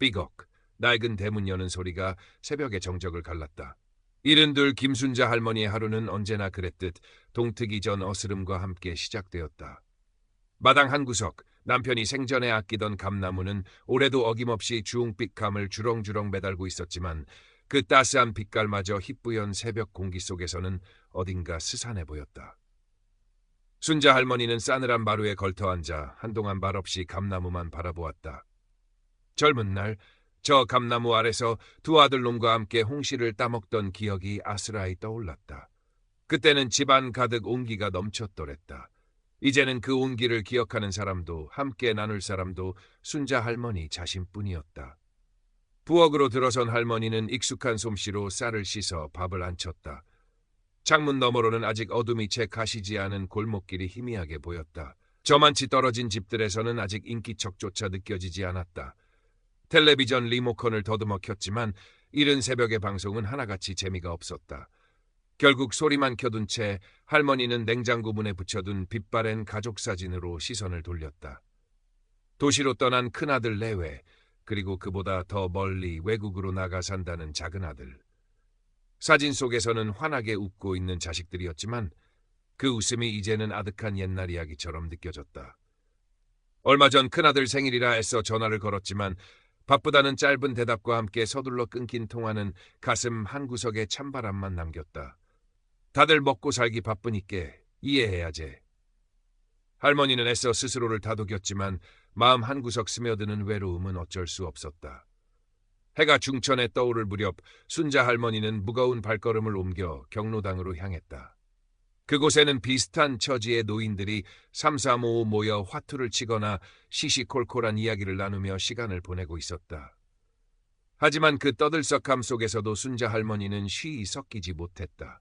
삐걱, 낡은 대문 여는 소리가 새벽의 정적을 갈랐다. 이른둘 김순자 할머니의 하루는 언제나 그랬듯 동트기 전 어스름과 함께 시작되었다. 마당 한 구석, 남편이 생전에 아끼던 감나무는 올해도 어김없이 주홍빛 감을 주렁주렁 매달고 있었지만 그 따스한 빛깔마저 희뿌연 새벽 공기 속에서는 어딘가 스산해 보였다. 순자 할머니는 싸늘한 마루에 걸터앉아 한동안 말없이 감나무만 바라보았다. 젊은 날 저 감나무 아래서 두 아들놈과 함께 홍시를 따먹던 기억이 아스라이 떠올랐다. 그때는 집안 가득 온기가 넘쳤더랬다. 이제는 그 온기를 기억하는 사람도 함께 나눌 사람도 순자 할머니 자신뿐이었다. 부엌으로 들어선 할머니는 익숙한 솜씨로 쌀을 씻어 밥을 안쳤다. 창문 너머로는 아직 어둠이 채 가시지 않은 골목길이 희미하게 보였다. 저만치 떨어진 집들에서는 아직 인기척조차 느껴지지 않았다. 텔레비전 리모컨을 더듬어 켰지만 이른 새벽의 방송은 하나같이 재미가 없었다. 결국 소리만 켜둔 채 할머니는 냉장고 문에 붙여둔 빛바랜 가족사진으로 시선을 돌렸다. 도시로 떠난 큰아들 내외, 그리고 그보다 더 멀리 외국으로 나가 산다는 작은아들. 사진 속에서는 환하게 웃고 있는 자식들이었지만 그 웃음이 이제는 아득한 옛날 이야기처럼 느껴졌다. 얼마 전 큰아들 생일이라 애써 전화를 걸었지만 바쁘다는 짧은 대답과 함께 서둘러 끊긴 통화는 가슴 한구석에 찬바람만 남겼다. 다들 먹고 살기 바쁘니께 이해해야지. 할머니는 애써 스스로를 다독였지만 마음 한구석 스며드는 외로움은 어쩔 수 없었다. 해가 중천에 떠오를 무렵 순자 할머니는 무거운 발걸음을 옮겨 경로당으로 향했다. 그곳에는 비슷한 처지의 노인들이 삼삼오오 모여 화투를 치거나 시시콜콜한 이야기를 나누며 시간을 보내고 있었다. 하지만 그 떠들썩함 속에서도 순자 할머니는 쉬이 섞이지 못했다.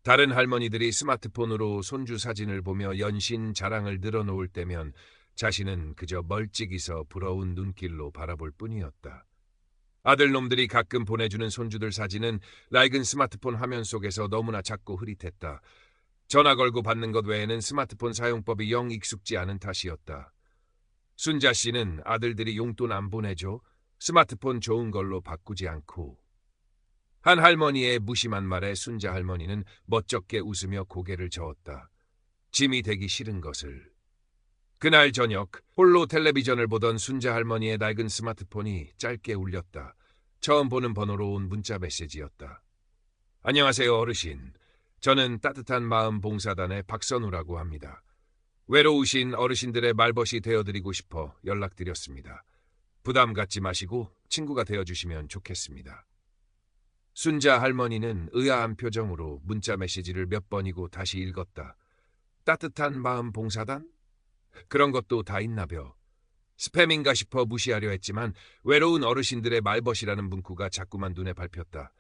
다른 할머니들이 스마트폰으로 손주 사진을 보며 연신 자랑을 늘어놓을 때면 자신은 그저 멀찍이서 부러운 눈길로 바라볼 뿐이었다. 아들놈들이 가끔 보내주는 손주들 사진은 낡은 스마트폰 화면 속에서 너무나 작고 흐릿했다. 전화 걸고 받는 것 외에는 스마트폰 사용법이 영 익숙지 않은 탓이었다. 순자 씨는 아들들이 용돈 안 보내줘 스마트폰 좋은 걸로 바꾸지 않고. 한 할머니의 무심한 말에 순자 할머니는 멋쩍게 웃으며 고개를 저었다. 짐이 되기 싫은 것을. 그날 저녁 홀로 텔레비전을 보던 순자 할머니의 낡은 스마트폰이 짧게 울렸다. 처음 보는 번호로 온 문자 메시지였다. 안녕하세요 어르신. 저는 따뜻한 마음 봉사단의 박선우라고 합니다. 외로우신 어르신들의 말벗이 되어드리고 싶어 연락드렸습니다. 부담 갖지 마시고 친구가 되어주시면 좋겠습니다. 순자 할머니는 의아한 표정으로 문자 메시지를 몇 번이고 다시 읽었다. 따뜻한 마음 봉사단? 그런 것도 다 있나벼. 스팸인가 싶어 무시하려 했지만 외로운 어르신들의 말벗이라는 문구가 자꾸만 눈에 밟혔다.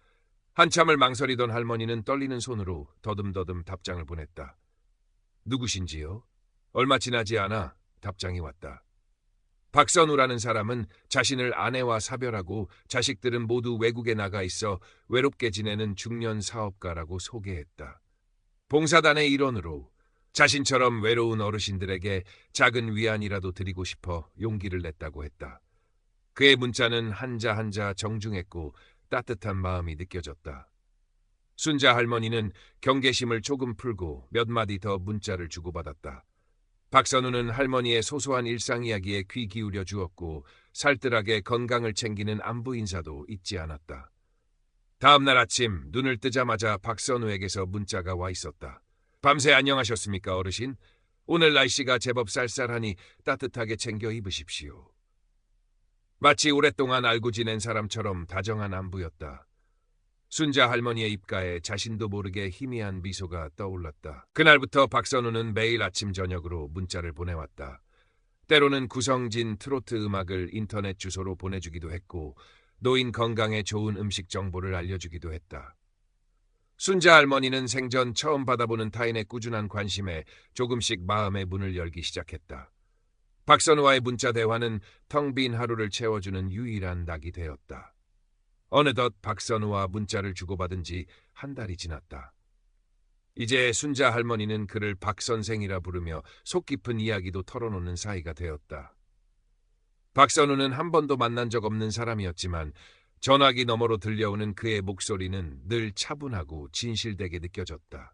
한참을 망설이던 할머니는 떨리는 손으로 더듬더듬 답장을 보냈다. 누구신지요? 얼마 지나지 않아 답장이 왔다. 박선우라는 사람은 자신을 아내와 사별하고 자식들은 모두 외국에 나가 있어 외롭게 지내는 중년 사업가라고 소개했다. 봉사단의 일원으로 자신처럼 외로운 어르신들에게 작은 위안이라도 드리고 싶어 용기를 냈다고 했다. 그의 문자는 한자 한자 정중했고 따뜻한 마음이 느껴졌다. 순자 할머니는 경계심을 조금 풀고 몇 마디 더 문자를 주고받았다. 박선우는 할머니의 소소한 일상 이야기에 귀 기울여 주었고 살뜰하게 건강을 챙기는 안부 인사도 잊지 않았다. 다음 날 아침 눈을 뜨자마자 박선우에게서 문자가 와 있었다. 밤새 안녕하셨습니까 어르신? 오늘 날씨가 제법 쌀쌀하니 따뜻하게 챙겨 입으십시오. 마치 오랫동안 알고 지낸 사람처럼 다정한 안부였다. 순자 할머니의 입가에 자신도 모르게 희미한 미소가 떠올랐다. 그날부터 박선우는 매일 아침 저녁으로 문자를 보내왔다. 때로는 구성진 트로트 음악을 인터넷 주소로 보내주기도 했고 노인 건강에 좋은 음식 정보를 알려주기도 했다. 순자 할머니는 생전 처음 받아보는 타인의 꾸준한 관심에 조금씩 마음의 문을 열기 시작했다. 박선우와의 문자 대화는 텅 빈 하루를 채워주는 유일한 낙이 되었다. 어느덧 박선우와 문자를 주고받은 지 한 달이 지났다. 이제 순자 할머니는 그를 박 선생이라 부르며 속 깊은 이야기도 털어놓는 사이가 되었다. 박선우는 한 번도 만난 적 없는 사람이었지만 전화기 너머로 들려오는 그의 목소리는 늘 차분하고 진실되게 느껴졌다.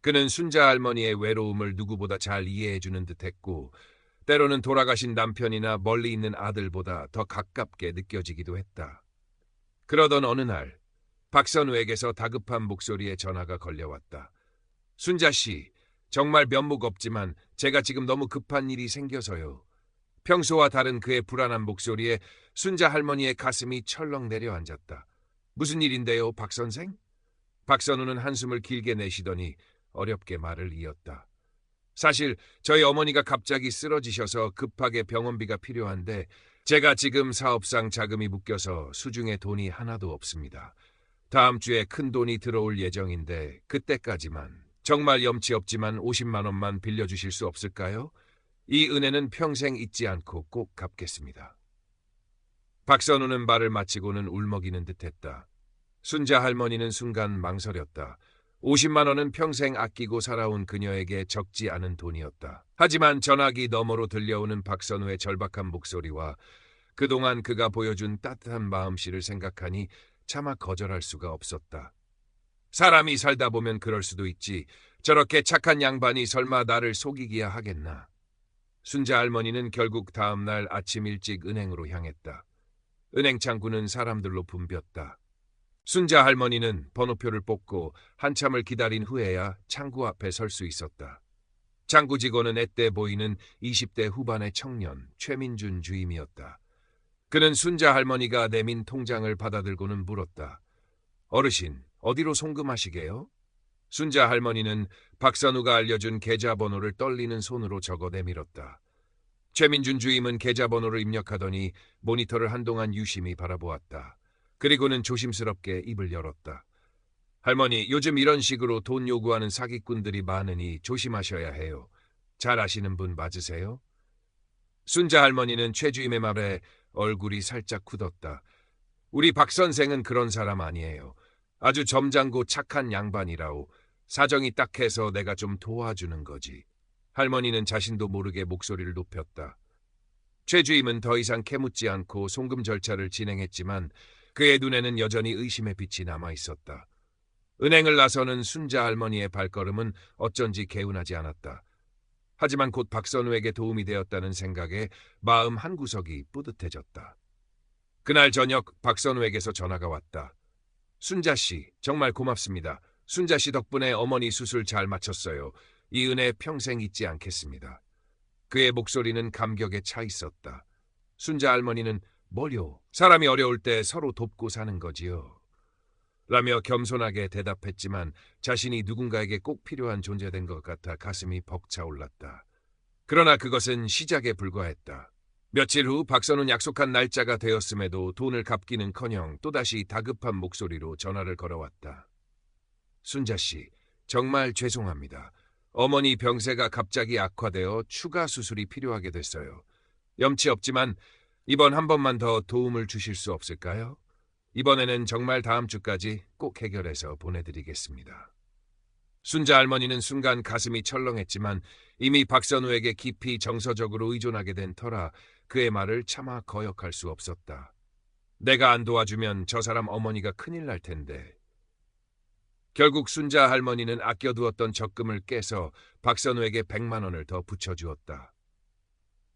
그는 순자 할머니의 외로움을 누구보다 잘 이해해주는 듯했고 때로는 돌아가신 남편이나 멀리 있는 아들보다 더 가깝게 느껴지기도 했다. 그러던 어느 날 박선우에게서 다급한 목소리에 전화가 걸려왔다. 순자 씨, 정말 면목 없지만 제가 지금 너무 급한 일이 생겨서요. 평소와 다른 그의 불안한 목소리에 순자 할머니의 가슴이 철렁 내려앉았다. 무슨 일인데요, 박 선생? 박선우는 한숨을 길게 내쉬더니 어렵게 말을 이었다. 사실 저희 어머니가 갑자기 쓰러지셔서 급하게 병원비가 필요한데 제가 지금 사업상 자금이 묶여서 수중에 돈이 하나도 없습니다. 다음 주에 큰 돈이 들어올 예정인데 그때까지만 정말 염치 없지만 50만 원만 빌려주실 수 없을까요? 이 은혜는 평생 잊지 않고 꼭 갚겠습니다. 박선우는 말을 마치고는 울먹이는 듯했다. 순자 할머니는 순간 망설였다. 50만 원은 평생 아끼고 살아온 그녀에게 적지 않은 돈이었다. 하지만 전화기 너머로 들려오는 박선우의 절박한 목소리와 그동안 그가 보여준 따뜻한 마음씨를 생각하니 차마 거절할 수가 없었다. 사람이 살다 보면 그럴 수도 있지. 저렇게 착한 양반이 설마 나를 속이기야 하겠나. 순자 할머니는 결국 다음 날 아침 일찍 은행으로 향했다. 은행 창구는 사람들로 붐볐다. 순자 할머니는 번호표를 뽑고 한참을 기다린 후에야 창구 앞에 설 수 있었다. 창구 직원은 앳돼 보이는 20대 후반의 청년 최민준 주임이었다. 그는 순자 할머니가 내민 통장을 받아들고는 물었다. 어르신, 어디로 송금하시게요? 순자 할머니는 박선우가 알려준 계좌번호를 떨리는 손으로 적어 내밀었다. 최민준 주임은 계좌번호를 입력하더니 모니터를 한동안 유심히 바라보았다. 그리고는 조심스럽게 입을 열었다. 할머니, 요즘 이런 식으로 돈 요구하는 사기꾼들이 많으니 조심하셔야 해요. 잘 아시는 분 맞으세요? 순자 할머니는 최 주임의 말에 얼굴이 살짝 굳었다. 우리 박 선생은 그런 사람 아니에요. 아주 점잖고 착한 양반이라오. 사정이 딱해서 내가 좀 도와주는 거지. 할머니는 자신도 모르게 목소리를 높였다. 최 주임은 더 이상 캐묻지 않고 송금 절차를 진행했지만 그의 눈에는 여전히 의심의 빛이 남아있었다. 은행을 나서는 순자 할머니의 발걸음은 어쩐지 개운하지 않았다. 하지만 곧 박선우에게 도움이 되었다는 생각에 마음 한구석이 뿌듯해졌다. 그날 저녁 박선우에게서 전화가 왔다. 순자 씨, 정말 고맙습니다. 순자 씨 덕분에 어머니 수술 잘 마쳤어요. 이 은혜 평생 잊지 않겠습니다. 그의 목소리는 감격에 차 있었다. 순자 할머니는 뭘요? 사람이 어려울 때 서로 돕고 사는 거지요. 라며 겸손하게 대답했지만 자신이 누군가에게 꼭 필요한 존재된 것 같아 가슴이 벅차올랐다. 그러나 그것은 시작에 불과했다. 며칠 후 박선우는 약속한 날짜가 되었음에도 돈을 갚기는커녕 또다시 다급한 목소리로 전화를 걸어왔다. 순자 씨, 정말 죄송합니다. 어머니 병세가 갑자기 악화되어 추가 수술이 필요하게 됐어요. 염치 없지만 이번 한 번만 더 도움을 주실 수 없을까요? 이번에는 정말 다음 주까지 꼭 해결해서 보내드리겠습니다. 순자 할머니는 순간 가슴이 철렁했지만 이미 박선우에게 깊이 정서적으로 의존하게 된 터라 그의 말을 차마 거역할 수 없었다. 내가 안 도와주면 저 사람 어머니가 큰일 날 텐데. 결국 순자 할머니는 아껴두었던 적금을 깨서 박선우에게 100만 원을 더 붙여주었다.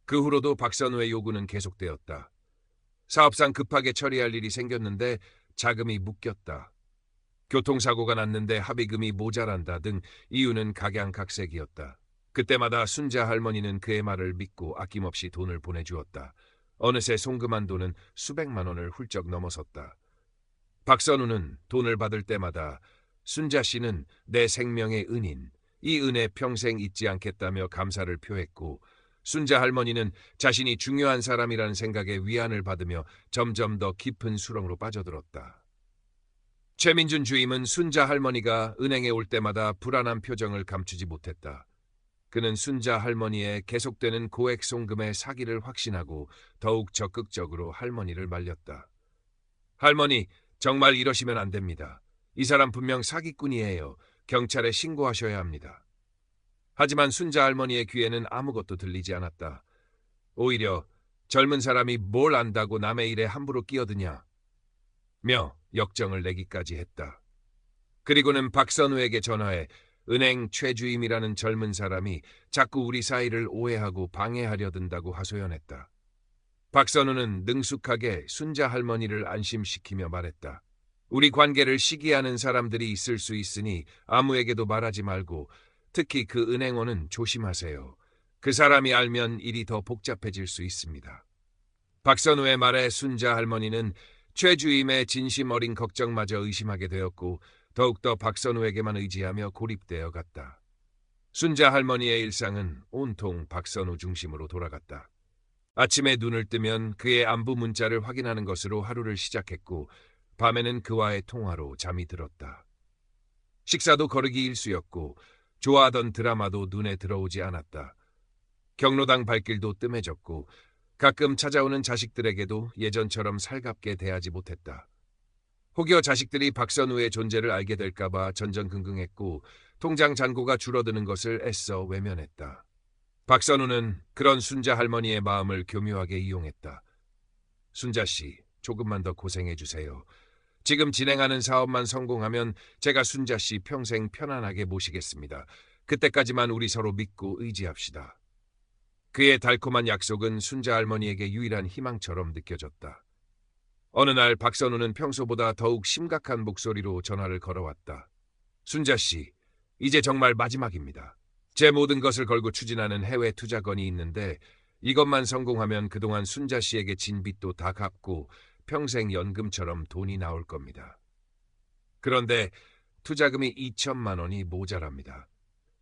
그 후로도 박선우의 요구는 계속되었다. 사업상 급하게 처리할 일이 생겼는데 자금이 묶였다. 교통사고가 났는데 합의금이 모자란다 등 이유는 각양각색이었다. 그때마다 순자 할머니는 그의 말을 믿고 아낌없이 돈을 보내주었다. 어느새 송금한 돈은 수백만 원을 훌쩍 넘어섰다. 박선우는 돈을 받을 때마다 순자 씨는 내 생명의 은인, 이 은혜 평생 잊지 않겠다며 감사를 표했고 순자 할머니는 자신이 중요한 사람이라는 생각에 위안을 받으며 점점 더 깊은 수렁으로 빠져들었다. 최민준 주임은 순자 할머니가 은행에 올 때마다 불안한 표정을 감추지 못했다. 그는 순자 할머니의 계속되는 고액 송금의 사기를 확신하고 더욱 적극적으로 할머니를 말렸다. 할머니, 정말 이러시면 안 됩니다. 이 사람 분명 사기꾼이에요. 경찰에 신고하셔야 합니다. 하지만 순자 할머니의 귀에는 아무것도 들리지 않았다. 오히려 젊은 사람이 뭘 안다고 남의 일에 함부로 끼어드냐? 며 역정을 내기까지 했다. 그리고는 박선우에게 전화해 은행 최주임이라는 젊은 사람이 자꾸 우리 사이를 오해하고 방해하려 든다고 하소연했다. 박선우는 능숙하게 순자 할머니를 안심시키며 말했다. 우리 관계를 시기하는 사람들이 있을 수 있으니 아무에게도 말하지 말고 특히 그 은행원은 조심하세요. 그 사람이 알면 일이 더 복잡해질 수 있습니다. 박선우의 말에 순자 할머니는 최주임의 진심 어린 걱정마저 의심하게 되었고 더욱더 박선우에게만 의지하며 고립되어 갔다. 순자 할머니의 일상은 온통 박선우 중심으로 돌아갔다. 아침에 눈을 뜨면 그의 안부 문자를 확인하는 것으로 하루를 시작했고 밤에는 그와의 통화로 잠이 들었다. 식사도 거르기 일쑤였고 좋아하던 드라마도 눈에 들어오지 않았다. 경로당 발길도 뜸해졌고 가끔 찾아오는 자식들에게도 예전처럼 살갑게 대하지 못했다. 혹여 자식들이 박선우의 존재를 알게 될까봐 전전긍긍했고 통장 잔고가 줄어드는 것을 애써 외면했다. 박선우는 그런 순자 할머니의 마음을 교묘하게 이용했다. 순자 씨, 조금만 더 고생해 주세요. 지금 진행하는 사업만 성공하면 제가 순자 씨 평생 편안하게 모시겠습니다. 그때까지만 우리 서로 믿고 의지합시다. 그의 달콤한 약속은 순자 할머니에게 유일한 희망처럼 느껴졌다. 어느 날 박선우는 평소보다 더욱 심각한 목소리로 전화를 걸어왔다. 순자 씨, 이제 정말 마지막입니다. 제 모든 것을 걸고 추진하는 해외 투자건이 있는데 이것만 성공하면 그동안 순자 씨에게 진 빚도 다 갚고 평생 연금처럼 돈이 나올 겁니다. 그런데 투자금이 2천만 원이 모자랍니다.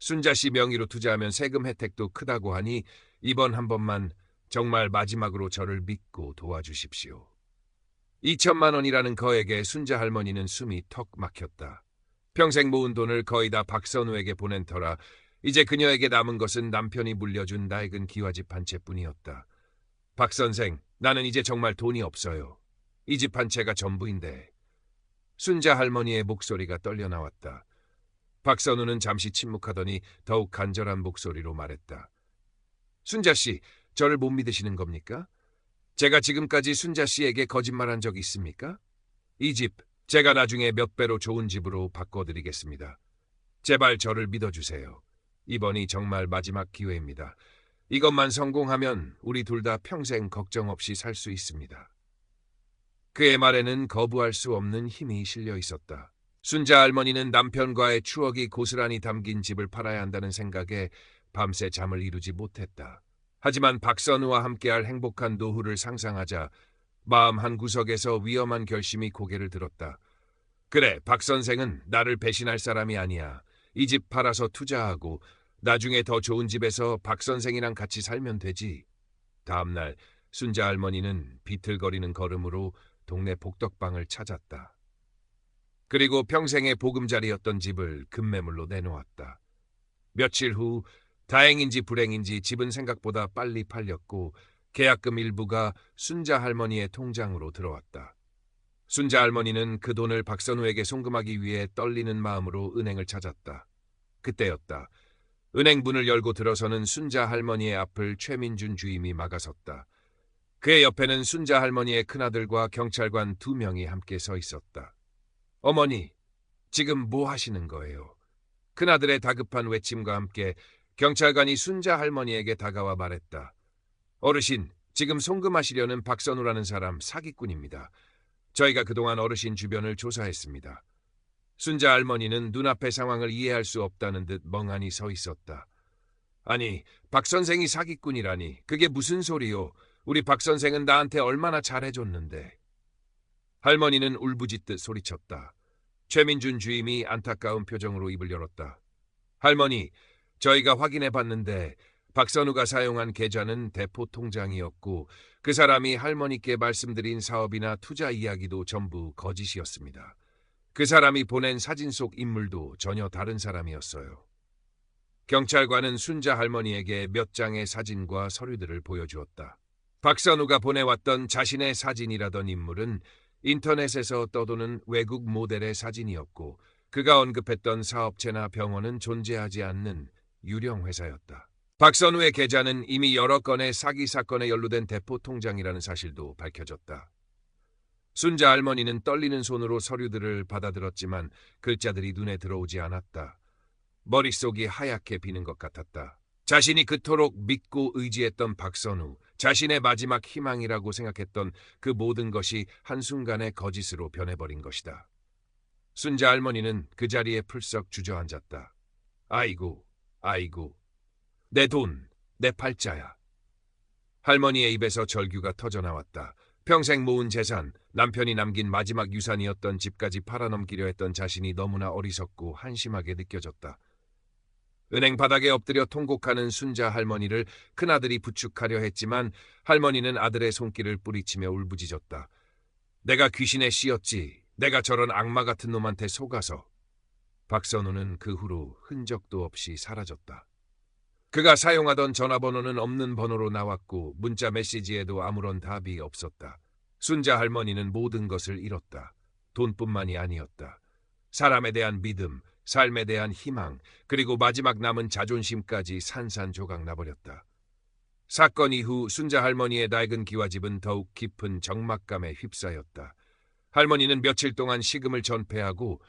순자 씨 명의로 투자하면 세금 혜택도 크다고 하니 이번 한 번만 정말 마지막으로 저를 믿고 도와주십시오. 2천만 원이라는 거액에 순자 할머니는 숨이 턱 막혔다. 평생 모은 돈을 거의 다 박선우에게 보낸 터라 이제 그녀에게 남은 것은 남편이 물려준 낡은 기와집 한 채뿐이었다. 박 선생, 나는 이제 정말 돈이 없어요. 이 집 한 채가 전부인데. 순자 할머니의 목소리가 떨려 나왔다. 박선우는 잠시 침묵하더니 더욱 간절한 목소리로 말했다. 순자 씨, 저를 못 믿으시는 겁니까? 제가 지금까지 순자 씨에게 거짓말한 적 있습니까? 이 집, 제가 나중에 몇 배로 좋은 집으로 바꿔드리겠습니다. 제발 저를 믿어주세요. 이번이 정말 마지막 기회입니다. 이것만 성공하면 우리 둘 다 평생 걱정 없이 살 수 있습니다. 그의 말에는 거부할 수 없는 힘이 실려 있었다. 순자 할머니는 남편과의 추억이 고스란히 담긴 집을 팔아야 한다는 생각에 밤새 잠을 이루지 못했다. 하지만 박선우와 함께할 행복한 노후를 상상하자 마음 한구석에서 위험한 결심이 고개를 들었다. 그래, 박 선생은 나를 배신할 사람이 아니야. 이 집 팔아서 투자하고 나중에 더 좋은 집에서 박 선생이랑 같이 살면 되지. 다음 날 순자 할머니는 비틀거리는 걸음으로 동네 복덕방을 찾았다. 그리고 평생의 보금자리였던 집을 급매물로 내놓았다. 며칠 후 다행인지 불행인지 집은 생각보다 빨리 팔렸고 계약금 일부가 순자 할머니의 통장으로 들어왔다. 순자 할머니는 그 돈을 박선우에게 송금하기 위해 떨리는 마음으로 은행을 찾았다. 그때였다. 은행 문을 열고 들어서는 순자 할머니의 앞을 최민준 주임이 막아섰다. 그의 옆에는 순자 할머니의 큰아들과 경찰관 2명이 함께 서 있었다. 어머니, 지금 뭐 하시는 거예요? 큰아들의 다급한 외침과 함께 경찰관이 순자 할머니에게 다가와 말했다. 어르신, 지금 송금하시려는 박선우라는 사람 사기꾼입니다. 저희가 그동안 어르신 주변을 조사했습니다. 순자 할머니는 눈앞의 상황을 이해할 수 없다는 듯 멍하니 서 있었다. 아니, 박 선생이 사기꾼이라니 그게 무슨 소리요? 우리 박 선생은 나한테 얼마나 잘해줬는데. 할머니는 울부짖듯 소리쳤다. 최민준 주임이 안타까운 표정으로 입을 열었다. 할머니, 저희가 확인해봤는데 박선우가 사용한 계좌는 대포 통장이었고 그 사람이 할머니께 말씀드린 사업이나 투자 이야기도 전부 거짓이었습니다. 그 사람이 보낸 사진 속 인물도 전혀 다른 사람이었어요. 경찰관은 순자 할머니에게 몇 장의 사진과 서류들을 보여주었다. 박선우가 보내왔던 자신의 사진이라던 인물은 인터넷에서 떠도는 외국 모델의 사진이었고 그가 언급했던 사업체나 병원은 존재하지 않는 유령 회사였다. 박선우의 계좌는 이미 여러 건의 사기 사건에 연루된 대포 통장이라는 사실도 밝혀졌다. 순자 할머니는 떨리는 손으로 서류들을 받아들었지만 글자들이 눈에 들어오지 않았다. 머릿속이 하얗게 비는 것 같았다. 자신이 그토록 믿고 의지했던 박선우, 자신의 마지막 희망이라고 생각했던 그 모든 것이 한순간에 거짓으로 변해버린 것이다. 순자 할머니는 그 자리에 풀썩 주저앉았다. 아이고, 아이고, 내 돈, 내 팔자야. 할머니의 입에서 절규가 터져나왔다. 평생 모은 재산, 남편이 남긴 마지막 유산이었던 집까지 팔아넘기려 했던 자신이 너무나 어리석고 한심하게 느껴졌다. 은행 바닥에 엎드려 통곡하는 순자 할머니를 큰아들이 부축하려 했지만 할머니는 아들의 손길을 뿌리치며 울부짖었다. 내가 귀신의 씨였지. 내가 저런 악마 같은 놈한테 속아서. 박선우는 그 후로 흔적도 없이 사라졌다. 그가 사용하던 전화번호는 없는 번호로 나왔고 문자 메시지에도 아무런 답이 없었다. 순자 할머니는 모든 것을 잃었다. 돈뿐만이 아니었다. 사람에 대한 믿음, 삶에 대한 희망, 그리고 마지막 남은 자존심까지 산산조각 나버렸다. 사건 이후 순자 할머니의 낡은 기와집은 더욱 깊은 적막감에 휩싸였다. 할머니는 며칠 동안 식음을 전폐하고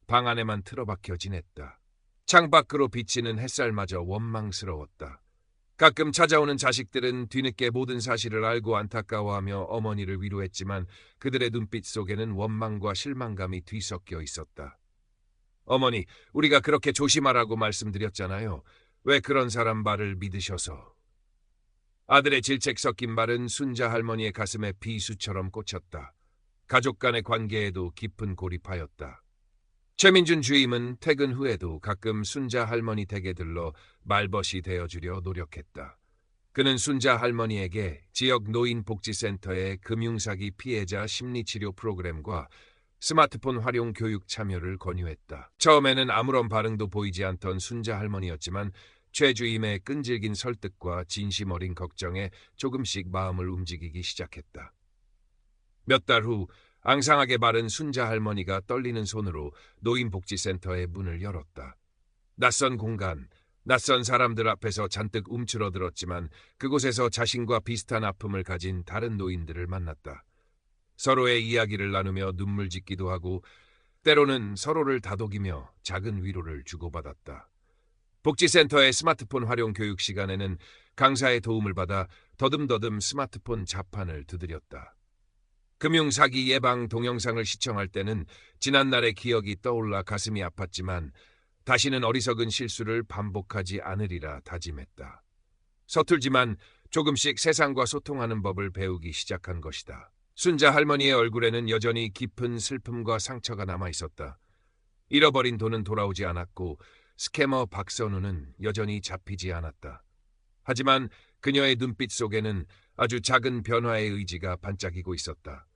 방 안에만 틀어박혀 지냈다. 창밖으로 비치는 햇살마저 원망스러웠다. 가끔 찾아오는 자식들은 뒤늦게 모든 사실을 알고 안타까워하며 어머니를 위로했지만 그들의 눈빛 속에는 원망과 실망감이 뒤섞여 있었다. 어머니, 우리가 그렇게 조심하라고 말씀드렸잖아요. 왜 그런 사람 말을 믿으셔서. 아들의 질책 섞인 말은 순자 할머니의 가슴에 비수처럼 꽂혔다. 가족 간의 관계에도 깊은 고립하였다. 최민준 주임은 퇴근 후에도 가끔 순자 할머니 댁에 들러 말벗이 되어주려 노력했다. 그는 순자 할머니에게 지역 노인복지센터의 금융사기 피해자 심리치료 프로그램과 스마트폰 활용 교육 참여를 권유했다. 처음에는 아무런 반응도 보이지 않던 순자 할머니였지만 최 주임의 끈질긴 설득과 진심 어린 걱정에 조금씩 마음을 움직이기 시작했다. 몇 달 후 앙상하게 마른 순자 할머니가 떨리는 손으로 노인복지센터의 문을 열었다. 낯선 공간, 낯선 사람들 앞에서 잔뜩 움츠러들었지만 그곳에서 자신과 비슷한 아픔을 가진 다른 노인들을 만났다. 서로의 이야기를 나누며 눈물 짓기도 하고 때로는 서로를 다독이며 작은 위로를 주고받았다. 복지센터의 스마트폰 활용 교육 시간에는 강사의 도움을 받아 더듬더듬 스마트폰 자판을 두드렸다. 금융사기 예방 동영상을 시청할 때는 지난날의 기억이 떠올라 가슴이 아팠지만 다시는 어리석은 실수를 반복하지 않으리라 다짐했다. 서툴지만 조금씩 세상과 소통하는 법을 배우기 시작한 것이다. 순자 할머니의 얼굴에는 여전히 깊은 슬픔과 상처가 남아 있었다. 잃어버린 돈은 돌아오지 않았고 스캐머 박선우는 여전히 잡히지 않았다. 하지만 그녀의 눈빛 속에는 아주 작은 변화의 의지가 반짝이고 있었다.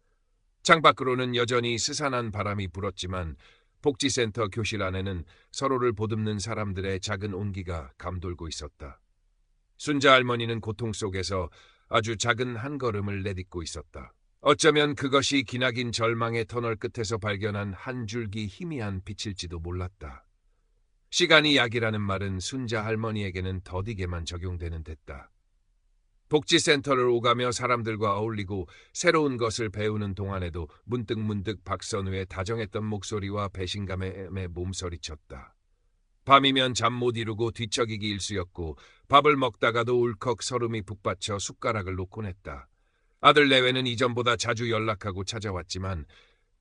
창밖으로는 여전히 스산한 바람이 불었지만 복지센터 교실 안에는 서로를 보듬는 사람들의 작은 온기가 감돌고 있었다. 순자 할머니는 고통 속에서 아주 작은 한 걸음을 내딛고 있었다. 어쩌면 그것이 기나긴 절망의 터널 끝에서 발견한 한 줄기 희미한 빛일지도 몰랐다. 시간이 약이라는 말은 순자 할머니에게는 더디게만 적용되는 듯다. 복지센터를 오가며 사람들과 어울리고 새로운 것을 배우는 동안에도 문득문득 박선우의 다정했던 목소리와 배신감에 몸서리쳤다. 밤이면 잠 못 이루고 뒤척이기 일쑤였고 밥을 먹다가도 울컥 설움이 북받쳐 숟가락을 놓곤 했다. 아들 내외는 이전보다 자주 연락하고 찾아왔지만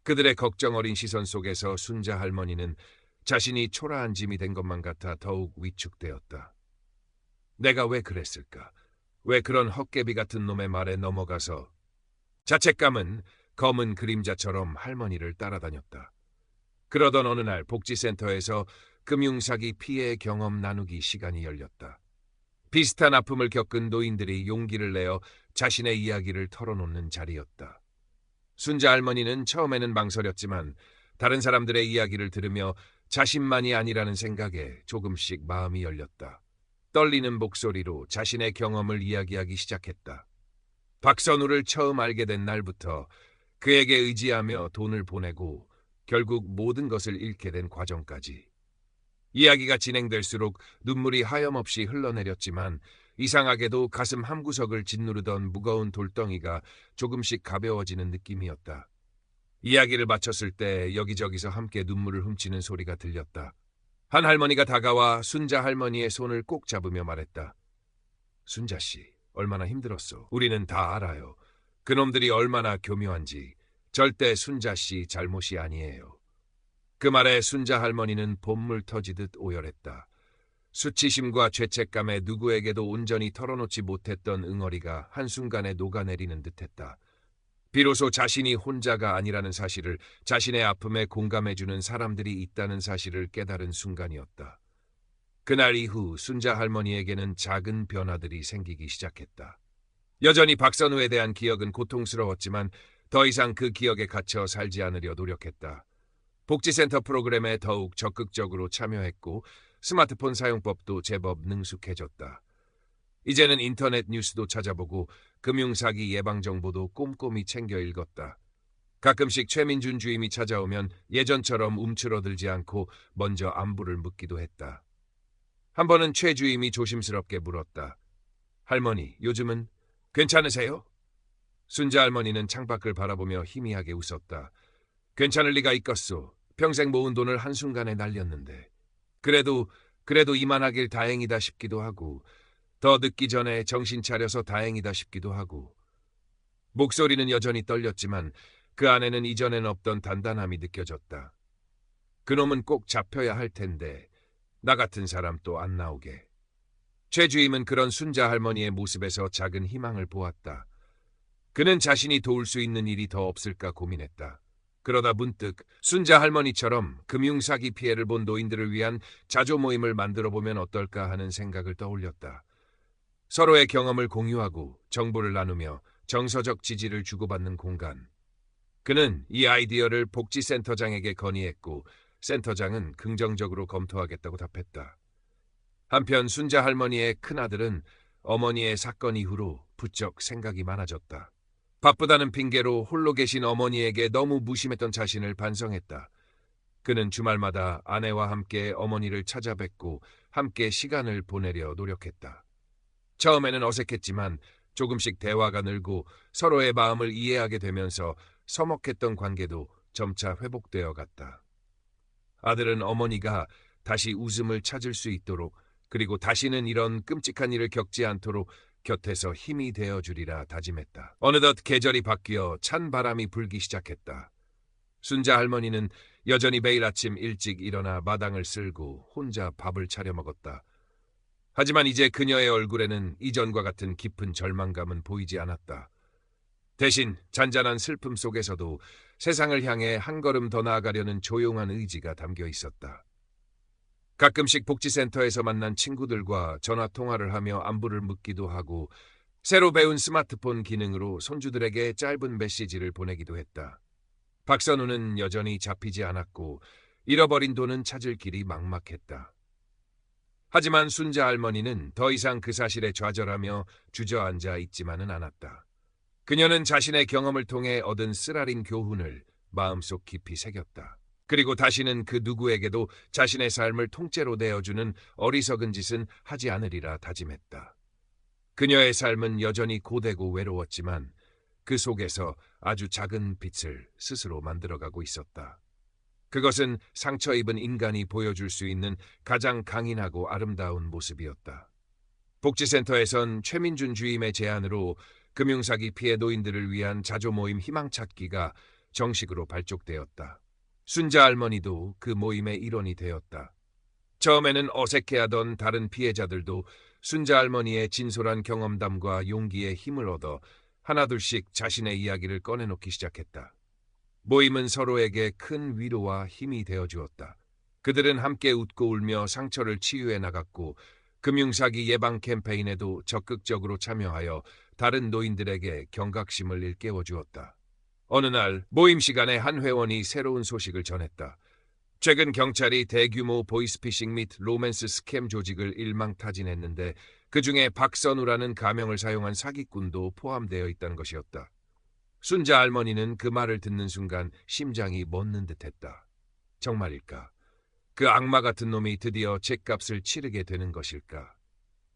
그들의 걱정 어린 시선 속에서 순자 할머니는 자신이 초라한 짐이 된 것만 같아 더욱 위축되었다. 내가 왜 그랬을까? 왜 그런 헛개비 같은 놈의 말에 넘어가서. 자책감은 검은 그림자처럼 할머니를 따라다녔다. 그러던 어느 날 복지센터에서 금융사기 피해 경험 나누기 시간이 열렸다. 비슷한 아픔을 겪은 노인들이 용기를 내어 자신의 이야기를 털어놓는 자리였다. 순자 할머니는 처음에는 망설였지만 다른 사람들의 이야기를 들으며 자신만이 아니라는 생각에 조금씩 마음이 열렸다. 떨리는 목소리로 자신의 경험을 이야기하기 시작했다. 박선우를 처음 알게 된 날부터 그에게 의지하며 돈을 보내고 결국 모든 것을 잃게 된 과정까지. 이야기가 진행될수록 눈물이 하염없이 흘러내렸지만 이상하게도 가슴 한구석을 짓누르던 무거운 돌덩이가 조금씩 가벼워지는 느낌이었다. 이야기를 마쳤을 때 여기저기서 함께 눈물을 훔치는 소리가 들렸다. 한 할머니가 다가와 순자 할머니의 손을 꼭 잡으며 말했다. 순자 씨, 얼마나 힘들었어. 우리는 다 알아요. 그놈들이 얼마나 교묘한지. 절대 순자 씨 잘못이 아니에요. 그 말에 순자 할머니는 봇물 터지듯 오열했다. 수치심과 죄책감에 누구에게도 온전히 털어놓지 못했던 응어리가 한순간에 녹아내리는 듯했다. 비로소 자신이 혼자가 아니라는 사실을, 자신의 아픔에 공감해주는 사람들이 있다는 사실을 깨달은 순간이었다. 그날 이후 순자 할머니에게는 작은 변화들이 생기기 시작했다. 여전히 박선우에 대한 기억은 고통스러웠지만 더 이상 그 기억에 갇혀 살지 않으려 노력했다. 복지센터 프로그램에 더욱 적극적으로 참여했고 스마트폰 사용법도 제법 능숙해졌다. 이제는 인터넷 뉴스도 찾아보고 금융사기 예방정보도 꼼꼼히 챙겨 읽었다. 가끔씩 최민준 주임이 찾아오면 예전처럼 움츠러들지 않고 먼저 안부를 묻기도 했다. 한 번은 최 주임이 조심스럽게 물었다. 할머니, 요즘은 괜찮으세요? 순자 할머니는 창밖을 바라보며 희미하게 웃었다. 괜찮을 리가 있겠소. 평생 모은 돈을 한순간에 날렸는데. 그래도 이만하길 다행이다 싶기도 하고 더 늦기 전에 정신 차려서 다행이다 싶기도 하고. 목소리는 여전히 떨렸지만 그 안에는 이전엔 없던 단단함이 느껴졌다. 그놈은 꼭 잡혀야 할 텐데 나 같은 사람 또 안 나오게. 최 주임은 그런 순자 할머니의 모습에서 작은 희망을 보았다. 그는 자신이 도울 수 있는 일이 더 없을까 고민했다. 그러다 문득 순자 할머니처럼 금융사기 피해를 본 노인들을 위한 자조 모임을 만들어보면 어떨까 하는 생각을 떠올렸다. 서로의 경험을 공유하고 정보를 나누며 정서적 지지를 주고받는 공간. 그는 이 아이디어를 복지센터장에게 건의했고 센터장은 긍정적으로 검토하겠다고 답했다. 한편 순자 할머니의 큰아들은 어머니의 사건 이후로 부쩍 생각이 많아졌다. 바쁘다는 핑계로 홀로 계신 어머니에게 너무 무심했던 자신을 반성했다. 그는 주말마다 아내와 함께 어머니를 찾아뵙고 함께 시간을 보내려 노력했다. 처음에는 어색했지만 조금씩 대화가 늘고 서로의 마음을 이해하게 되면서 서먹했던 관계도 점차 회복되어 갔다. 아들은 어머니가 다시 웃음을 찾을 수 있도록 그리고 다시는 이런 끔찍한 일을 겪지 않도록 곁에서 힘이 되어주리라 다짐했다. 어느덧 계절이 바뀌어 찬 바람이 불기 시작했다. 순자 할머니는 여전히 매일 아침 일찍 일어나 마당을 쓸고 혼자 밥을 차려 먹었다. 하지만 이제 그녀의 얼굴에는 이전과 같은 깊은 절망감은 보이지 않았다. 대신 잔잔한 슬픔 속에서도 세상을 향해 한 걸음 더 나아가려는 조용한 의지가 담겨 있었다. 가끔씩 복지센터에서 만난 친구들과 전화 통화를 하며 안부를 묻기도 하고 새로 배운 스마트폰 기능으로 손주들에게 짧은 메시지를 보내기도 했다. 박선우는 여전히 잡히지 않았고 잃어버린 돈은 찾을 길이 막막했다. 하지만 순자 할머니는 더 이상 그 사실에 좌절하며 주저앉아 있지만은 않았다. 그녀는 자신의 경험을 통해 얻은 쓰라린 교훈을 마음속 깊이 새겼다. 그리고 다시는 그 누구에게도 자신의 삶을 통째로 내어주는 어리석은 짓은 하지 않으리라 다짐했다. 그녀의 삶은 여전히 고되고 외로웠지만 그 속에서 아주 작은 빛을 스스로 만들어가고 있었다. 그것은 상처 입은 인간이 보여줄 수 있는 가장 강인하고 아름다운 모습이었다. 복지센터에선 최민준 주임의 제안으로 금융사기 피해 노인들을 위한 자조 모임 희망찾기가 정식으로 발족되었다. 순자 할머니도 그 모임의 일원이 되었다. 처음에는 어색해하던 다른 피해자들도 순자 할머니의 진솔한 경험담과 용기에 힘을 얻어 하나둘씩 자신의 이야기를 꺼내놓기 시작했다. 모임은 서로에게 큰 위로와 힘이 되어주었다. 그들은 함께 웃고 울며 상처를 치유해 나갔고 금융사기 예방 캠페인에도 적극적으로 참여하여 다른 노인들에게 경각심을 일깨워주었다. 어느 날 모임 시간에 한 회원이 새로운 소식을 전했다. 최근 경찰이 대규모 보이스피싱 및 로맨스 스캠 조직을 일망타진했는데 그중에 박선우라는 가명을 사용한 사기꾼도 포함되어 있다는 것이었다. 순자 할머니는 그 말을 듣는 순간 심장이 멎는 듯했다. 정말일까? 그 악마 같은 놈이 드디어 죗값을 치르게 되는 것일까?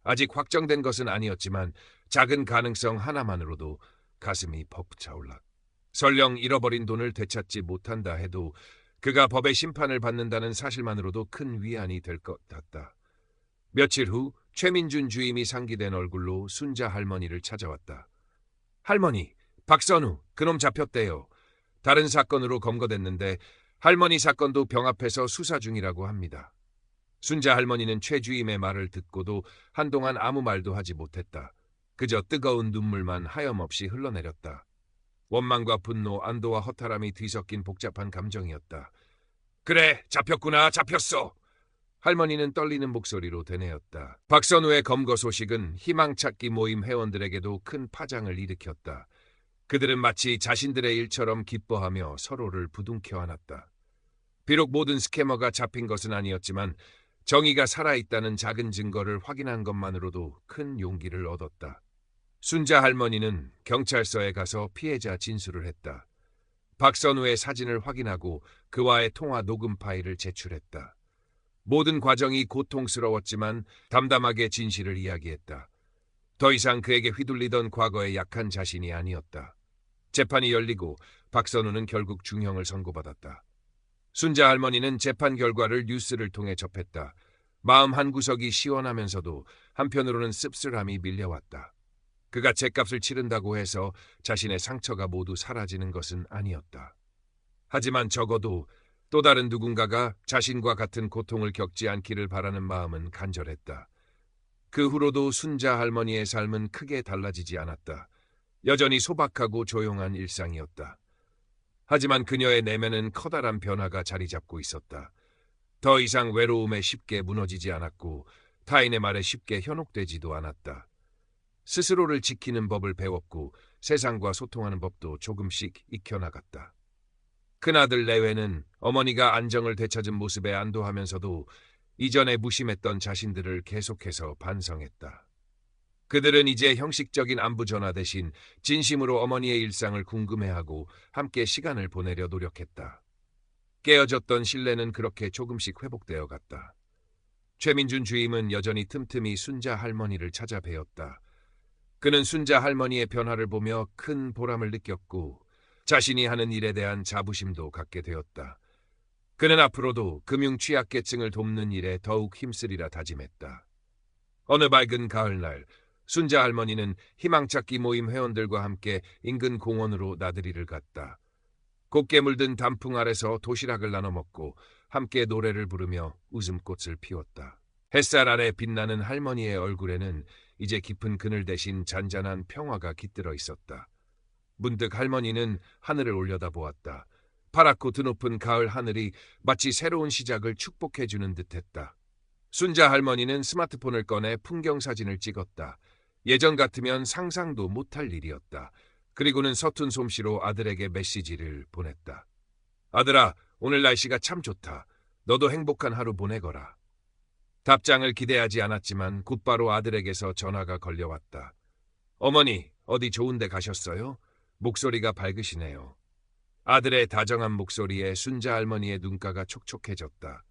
아직 확정된 것은 아니었지만 작은 가능성 하나만으로도 가슴이 벅차올라. 설령 잃어버린 돈을 되찾지 못한다 해도 그가 법의 심판을 받는다는 사실만으로도 큰 위안이 될 것 같다. 며칠 후 최민준 주임이 상기된 얼굴로 순자 할머니를 찾아왔다. 할머니, 박선우, 그놈 잡혔대요. 다른 사건으로 검거됐는데 할머니 사건도 병 앞에서 수사 중이라고 합니다. 순자 할머니는 최 주임의 말을 듣고도 한동안 아무 말도 하지 못했다. 그저 뜨거운 눈물만 하염없이 흘러내렸다. 원망과 분노, 안도와 허탈함이 뒤섞인 복잡한 감정이었다. 그래, 잡혔구나, 잡혔어. 할머니는 떨리는 목소리로 되뇌었다. 박선우의 검거 소식은 희망찾기 모임 회원들에게도 큰 파장을 일으켰다. 그들은 마치 자신들의 일처럼 기뻐하며 서로를 부둥켜 안았다. 비록 모든 스캐머가 잡힌 것은 아니었지만 정의가 살아있다는 작은 증거를 확인한 것만으로도 큰 용기를 얻었다. 순자 할머니는 경찰서에 가서 피해자 진술을 했다. 박선우의 사진을 확인하고 그와의 통화 녹음 파일을 제출했다. 모든 과정이 고통스러웠지만 담담하게 진실을 이야기했다. 더 이상 그에게 휘둘리던 과거의 약한 자신이 아니었다. 재판이 열리고 박선우는 결국 중형을 선고받았다. 순자 할머니는 재판 결과를 뉴스를 통해 접했다. 마음 한구석이 시원하면서도 한편으로는 씁쓸함이 밀려왔다. 그가 죗값을 치른다고 해서 자신의 상처가 모두 사라지는 것은 아니었다. 하지만 적어도 또 다른 누군가가 자신과 같은 고통을 겪지 않기를 바라는 마음은 간절했다. 그 후로도 순자 할머니의 삶은 크게 달라지지 않았다. 여전히 소박하고 조용한 일상이었다. 하지만 그녀의 내면은 커다란 변화가 자리 잡고 있었다. 더 이상 외로움에 쉽게 무너지지 않았고 타인의 말에 쉽게 현혹되지도 않았다. 스스로를 지키는 법을 배웠고 세상과 소통하는 법도 조금씩 익혀나갔다. 큰아들 내외는 어머니가 안정을 되찾은 모습에 안도하면서도 이전에 무심했던 자신들을 계속해서 반성했다. 그들은 이제 형식적인 안부 전화 대신 진심으로 어머니의 일상을 궁금해하고 함께 시간을 보내려 노력했다. 깨어졌던 신뢰는 그렇게 조금씩 회복되어 갔다. 최민준 주임은 여전히 틈틈이 순자 할머니를 찾아뵈었다. 그는 순자 할머니의 변화를 보며 큰 보람을 느꼈고 자신이 하는 일에 대한 자부심도 갖게 되었다. 그는 앞으로도 금융 취약계층을 돕는 일에 더욱 힘쓰리라 다짐했다. 어느 밝은 가을날 순자 할머니는 희망찾기 모임 회원들과 함께 인근 공원으로 나들이를 갔다. 곱게 물든 단풍 아래서 도시락을 나눠 먹고 함께 노래를 부르며 웃음꽃을 피웠다. 햇살 아래 빛나는 할머니의 얼굴에는 이제 깊은 그늘 대신 잔잔한 평화가 깃들어 있었다. 문득 할머니는 하늘을 올려다보았다. 파랗고 드높은 가을 하늘이 마치 새로운 시작을 축복해주는 듯했다. 순자 할머니는 스마트폰을 꺼내 풍경 사진을 찍었다. 예전 같으면 상상도 못할 일이었다. 그리고는 서툰 솜씨로 아들에게 메시지를 보냈다. 아들아, 오늘 날씨가 참 좋다. 너도 행복한 하루 보내거라. 답장을 기대하지 않았지만 곧바로 아들에게서 전화가 걸려왔다. 어머니, 어디 좋은 데 가셨어요? 목소리가 밝으시네요. 아들의 다정한 목소리에 순자 할머니의 눈가가 촉촉해졌다.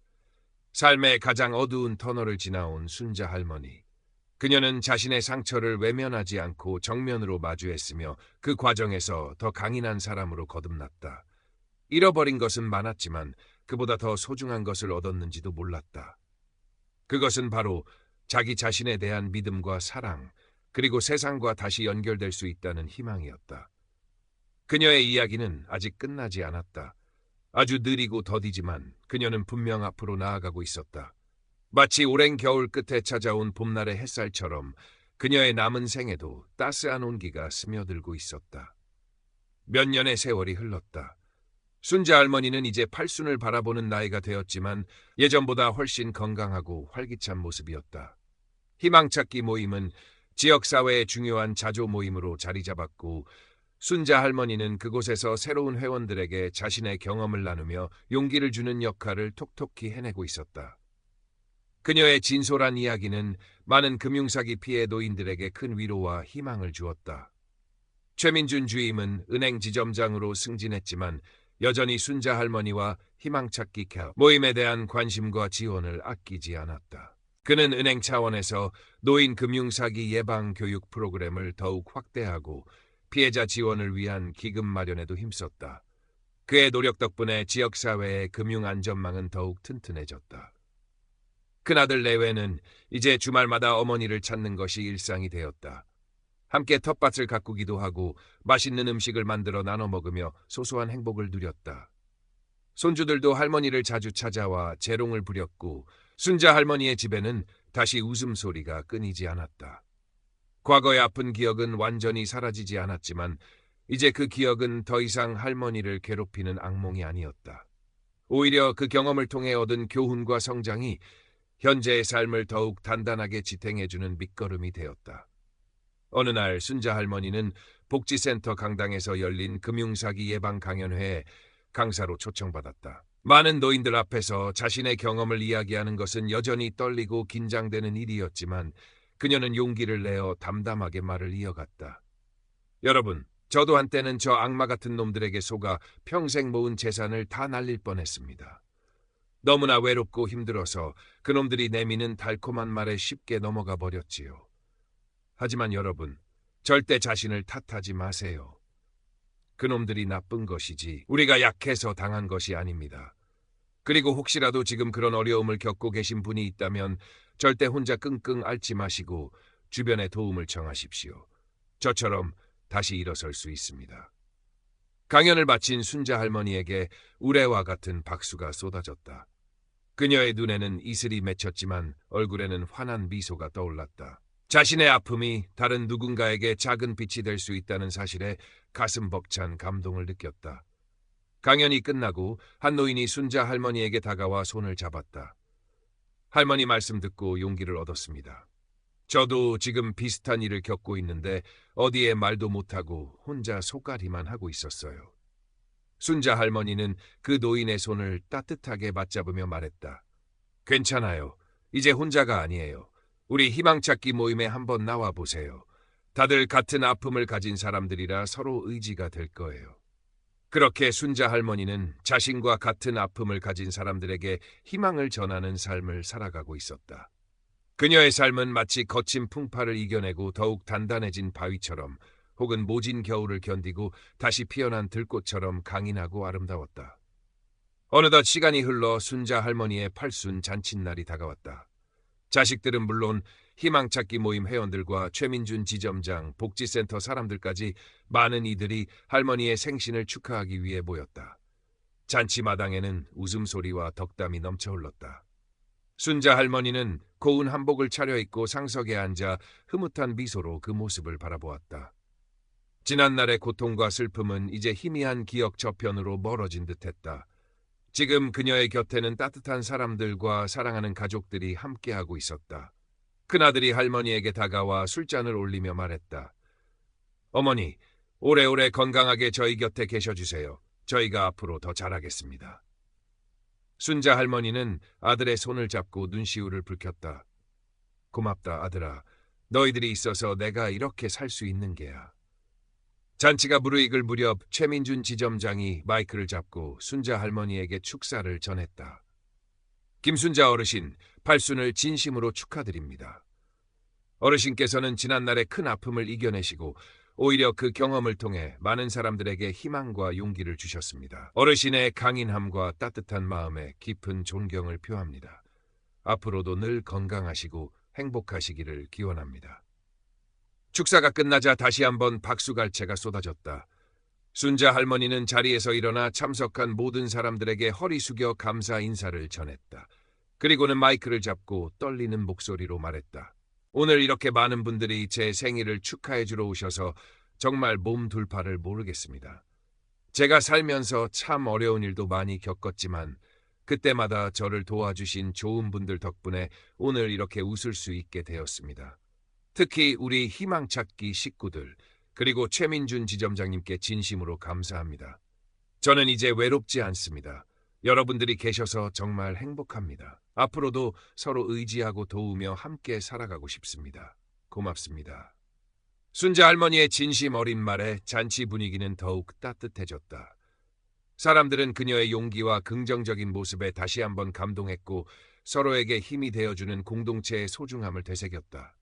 삶의 가장 어두운 터널을 지나온 순자 할머니. 그녀는 자신의 상처를 외면하지 않고 정면으로 마주했으며 그 과정에서 더 강인한 사람으로 거듭났다. 잃어버린 것은 많았지만 그보다 더 소중한 것을 얻었는지도 몰랐다. 그것은 바로 자기 자신에 대한 믿음과 사랑, 그리고 세상과 다시 연결될 수 있다는 희망이었다. 그녀의 이야기는 아직 끝나지 않았다. 아주 느리고 더디지만 그녀는 분명 앞으로 나아가고 있었다. 마치 오랜 겨울 끝에 찾아온 봄날의 햇살처럼 그녀의 남은 생에도 따스한 온기가 스며들고 있었다. 몇 년의 세월이 흘렀다. 순자 할머니는 이제 팔순을 바라보는 나이가 되었지만 예전보다 훨씬 건강하고 활기찬 모습이었다. 희망찾기 모임은 지역사회의 중요한 자조 모임으로 자리 잡았고 순자 할머니는 그곳에서 새로운 회원들에게 자신의 경험을 나누며 용기를 주는 역할을 톡톡히 해내고 있었다. 그녀의 진솔한 이야기는 많은 금융사기 피해 노인들에게 큰 위로와 희망을 주었다. 최민준 주임은 은행 지점장으로 승진했지만 여전히 순자 할머니와 희망찾기 캠프 모임에 대한 관심과 지원을 아끼지 않았다. 그는 은행 차원에서 노인 금융사기 예방 교육 프로그램을 더욱 확대하고 피해자 지원을 위한 기금 마련에도 힘썼다. 그의 노력 덕분에 지역사회의 금융안전망은 더욱 튼튼해졌다. 큰아들 내외는 이제 주말마다 어머니를 찾는 것이 일상이 되었다. 함께 텃밭을 가꾸기도 하고 맛있는 음식을 만들어 나눠 먹으며 소소한 행복을 누렸다. 손주들도 할머니를 자주 찾아와 재롱을 부렸고 순자 할머니의 집에는 다시 웃음소리가 끊이지 않았다. 과거의 아픈 기억은 완전히 사라지지 않았지만 이제 그 기억은 더 이상 할머니를 괴롭히는 악몽이 아니었다. 오히려 그 경험을 통해 얻은 교훈과 성장이 현재의 삶을 더욱 단단하게 지탱해주는 밑거름이 되었다. 어느 날 순자 할머니는 복지센터 강당에서 열린 금융사기 예방 강연회에 강사로 초청받았다. 많은 노인들 앞에서 자신의 경험을 이야기하는 것은 여전히 떨리고 긴장되는 일이었지만 그녀는 용기를 내어 담담하게 말을 이어갔다. 여러분, 저도 한때는 저 악마 같은 놈들에게 속아 평생 모은 재산을 다 날릴 뻔했습니다. 너무나 외롭고 힘들어서 그놈들이 내미는 달콤한 말에 쉽게 넘어가 버렸지요. 하지만 여러분, 절대 자신을 탓하지 마세요. 그놈들이 나쁜 것이지 우리가 약해서 당한 것이 아닙니다. 그리고 혹시라도 지금 그런 어려움을 겪고 계신 분이 있다면 절대 혼자 끙끙 앓지 마시고 주변에 도움을 청하십시오. 저처럼 다시 일어설 수 있습니다. 강연을 마친 순자 할머니에게 우레와 같은 박수가 쏟아졌다. 그녀의 눈에는 이슬이 맺혔지만 얼굴에는 환한 미소가 떠올랐다. 자신의 아픔이 다른 누군가에게 작은 빛이 될 수 있다는 사실에 가슴 벅찬 감동을 느꼈다. 강연이 끝나고 한 노인이 순자 할머니에게 다가와 손을 잡았다. 할머니 말씀 듣고 용기를 얻었습니다. 저도 지금 비슷한 일을 겪고 있는데 어디에 말도 못하고 혼자 속앓이만 하고 있었어요. 순자 할머니는 그 노인의 손을 따뜻하게 맞잡으며 말했다. 괜찮아요. 이제 혼자가 아니에요. 우리 희망찾기 모임에 한번 나와 보세요. 다들 같은 아픔을 가진 사람들이라 서로 의지가 될 거예요. 그렇게 순자 할머니는 자신과 같은 아픔을 가진 사람들에게 희망을 전하는 삶을 살아가고 있었다. 그녀의 삶은 마치 거친 풍파를 이겨내고 더욱 단단해진 바위처럼 혹은 모진 겨울을 견디고 다시 피어난 들꽃처럼 강인하고 아름다웠다. 어느덧 시간이 흘러 순자 할머니의 팔순 잔칫날이 다가왔다. 자식들은 물론 희망찾기 모임 회원들과 최민준 지점장, 복지센터 사람들까지 많은 이들이 할머니의 생신을 축하하기 위해 모였다. 잔치마당에는 웃음소리와 덕담이 넘쳐 흘렀다. 순자 할머니는 고운 한복을 차려입고 상석에 앉아 흐뭇한 미소로 그 모습을 바라보았다. 지난날의 고통과 슬픔은 이제 희미한 기억 저편으로 멀어진 듯했다. 지금 그녀의 곁에는 따뜻한 사람들과 사랑하는 가족들이 함께하고 있었다. 큰아들이 할머니에게 다가와 술잔을 올리며 말했다. 어머니, 오래오래 건강하게 저희 곁에 계셔주세요. 저희가 앞으로 더 잘하겠습니다. 순자 할머니는 아들의 손을 잡고 눈시울을 붉혔다. 고맙다, 아들아. 너희들이 있어서 내가 이렇게 살 수 있는 게야. 잔치가 무르익을 무렵 최민준 지점장이 마이크를 잡고 순자 할머니에게 축사를 전했다. 김순자 어르신, 팔순을 진심으로 축하드립니다. 어르신께서는 지난날의 큰 아픔을 이겨내시고 오히려 그 경험을 통해 많은 사람들에게 희망과 용기를 주셨습니다. 어르신의 강인함과 따뜻한 마음에 깊은 존경을 표합니다. 앞으로도 늘 건강하시고 행복하시기를 기원합니다. 축사가 끝나자 다시 한번 박수갈채가 쏟아졌다. 순자 할머니는 자리에서 일어나 참석한 모든 사람들에게 허리 숙여 감사 인사를 전했다. 그리고는 마이크를 잡고 떨리는 목소리로 말했다. 오늘 이렇게 많은 분들이 제 생일을 축하해 주러 오셔서 정말 몸 둘 바를 모르겠습니다. 제가 살면서 참 어려운 일도 많이 겪었지만 그때마다 저를 도와주신 좋은 분들 덕분에 오늘 이렇게 웃을 수 있게 되었습니다. 특히 우리 희망찾기 식구들, 그리고 최민준 지점장님께 진심으로 감사합니다. 저는 이제 외롭지 않습니다. 여러분들이 계셔서 정말 행복합니다. 앞으로도 서로 의지하고 도우며 함께 살아가고 싶습니다. 고맙습니다. 순자 할머니의 진심 어린 말에 잔치 분위기는 더욱 따뜻해졌다. 사람들은 그녀의 용기와 긍정적인 모습에 다시 한번 감동했고 서로에게 힘이 되어주는 공동체의 소중함을 되새겼다.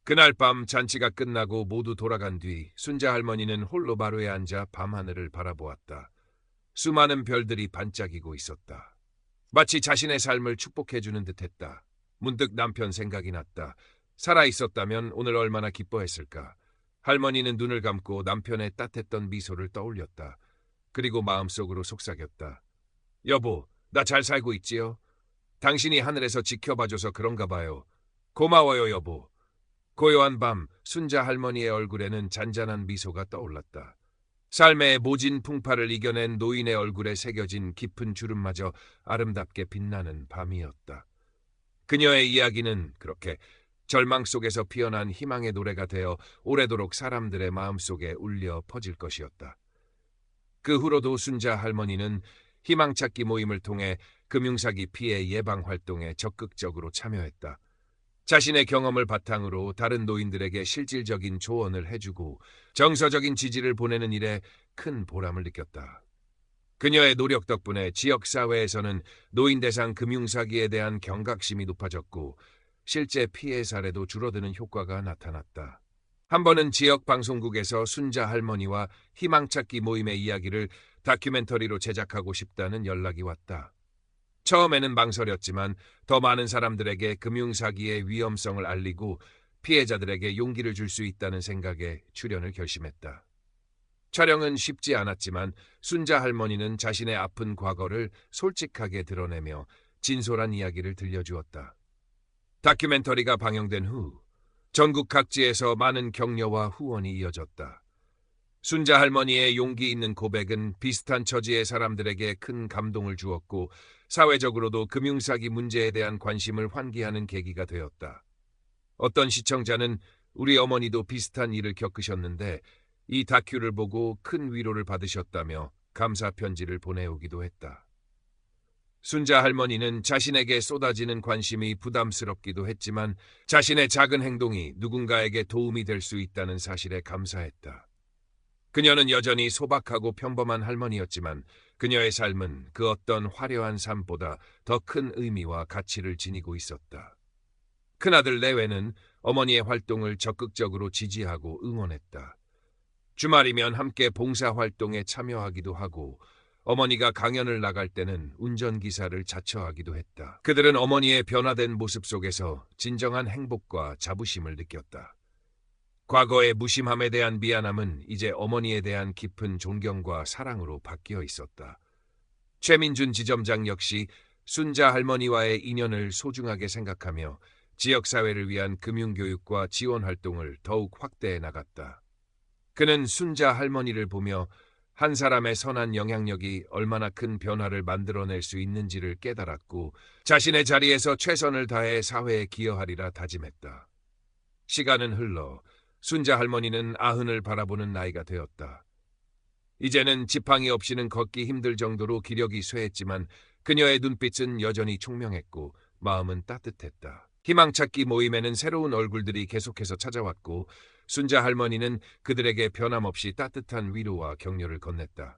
그날 밤 잔치가 끝나고 모두 돌아간 뒤 순자 할머니는 홀로 마루에 앉아 밤하늘을 바라보았다. 수많은 별들이 반짝이고 있었다. 마치 자신의 삶을 축복해주는 듯했다. 문득 남편 생각이 났다. 살아 있었다면 오늘 얼마나 기뻐했을까. 할머니는 눈을 감고 남편의 따뜻했던 미소를 떠올렸다. 그리고 마음속으로 속삭였다. 여보, 나 잘 살고 있지요? 당신이 하늘에서 지켜봐줘서 그런가 봐요. 고마워요, 여보. 고요한 밤, 순자 할머니의 얼굴에는 잔잔한 미소가 떠올랐다. 삶의 모진 풍파를 이겨낸 노인의 얼굴에 새겨진 깊은 주름마저 아름답게 빛나는 밤이었다. 그녀의 이야기는 그렇게 절망 속에서 피어난 희망의 노래가 되어 오래도록 사람들의 마음속에 울려 퍼질 것이었다. 그 후로도 순자 할머니는 희망찾기 모임을 통해 금융사기 피해 예방 활동에 적극적으로 참여했다. 자신의 경험을 바탕으로 다른 노인들에게 실질적인 조언을 해주고 정서적인 지지를 보내는 일에 큰 보람을 느꼈다. 그녀의 노력 덕분에 지역사회에서는 노인 대상 금융사기에 대한 경각심이 높아졌고 실제 피해 사례도 줄어드는 효과가 나타났다. 한 번은 지역 방송국에서 순자 할머니와 희망찾기 모임의 이야기를 다큐멘터리로 제작하고 싶다는 연락이 왔다. 처음에는 망설였지만 더 많은 사람들에게 금융사기의 위험성을 알리고 피해자들에게 용기를 줄 수 있다는 생각에 출연을 결심했다. 촬영은 쉽지 않았지만 순자 할머니는 자신의 아픈 과거를 솔직하게 드러내며 진솔한 이야기를 들려주었다. 다큐멘터리가 방영된 후 전국 각지에서 많은 격려와 후원이 이어졌다. 순자 할머니의 용기 있는 고백은 비슷한 처지의 사람들에게 큰 감동을 주었고 사회적으로도 금융사기 문제에 대한 관심을 환기하는 계기가 되었다. 어떤 시청자는 우리 어머니도 비슷한 일을 겪으셨는데 이 다큐를 보고 큰 위로를 받으셨다며 감사 편지를 보내오기도 했다. 순자 할머니는 자신에게 쏟아지는 관심이 부담스럽기도 했지만 자신의 작은 행동이 누군가에게 도움이 될 수 있다는 사실에 감사했다. 그녀는 여전히 소박하고 평범한 할머니였지만 그녀의 삶은 그 어떤 화려한 삶보다 더 큰 의미와 가치를 지니고 있었다. 큰아들 내외는 어머니의 활동을 적극적으로 지지하고 응원했다. 주말이면 함께 봉사활동에 참여하기도 하고 어머니가 강연을 나갈 때는 운전기사를 자처하기도 했다. 그들은 어머니의 변화된 모습 속에서 진정한 행복과 자부심을 느꼈다. 과거의 무심함에 대한 미안함은 이제 어머니에 대한 깊은 존경과 사랑으로 바뀌어 있었다. 최민준 지점장 역시 순자 할머니와의 인연을 소중하게 생각하며 지역사회를 위한 금융교육과 지원활동을 더욱 확대해 나갔다. 그는 순자 할머니를 보며 한 사람의 선한 영향력이 얼마나 큰 변화를 만들어낼 수 있는지를 깨달았고 자신의 자리에서 최선을 다해 사회에 기여하리라 다짐했다. 시간은 흘러 순자 할머니는 아흔을 바라보는 나이가 되었다. 이제는 지팡이 없이는 걷기 힘들 정도로 기력이 쇠했지만 그녀의 눈빛은 여전히 총명했고 마음은 따뜻했다. 희망찾기 모임에는 새로운 얼굴들이 계속해서 찾아왔고 순자 할머니는 그들에게 변함없이 따뜻한 위로와 격려를 건넸다.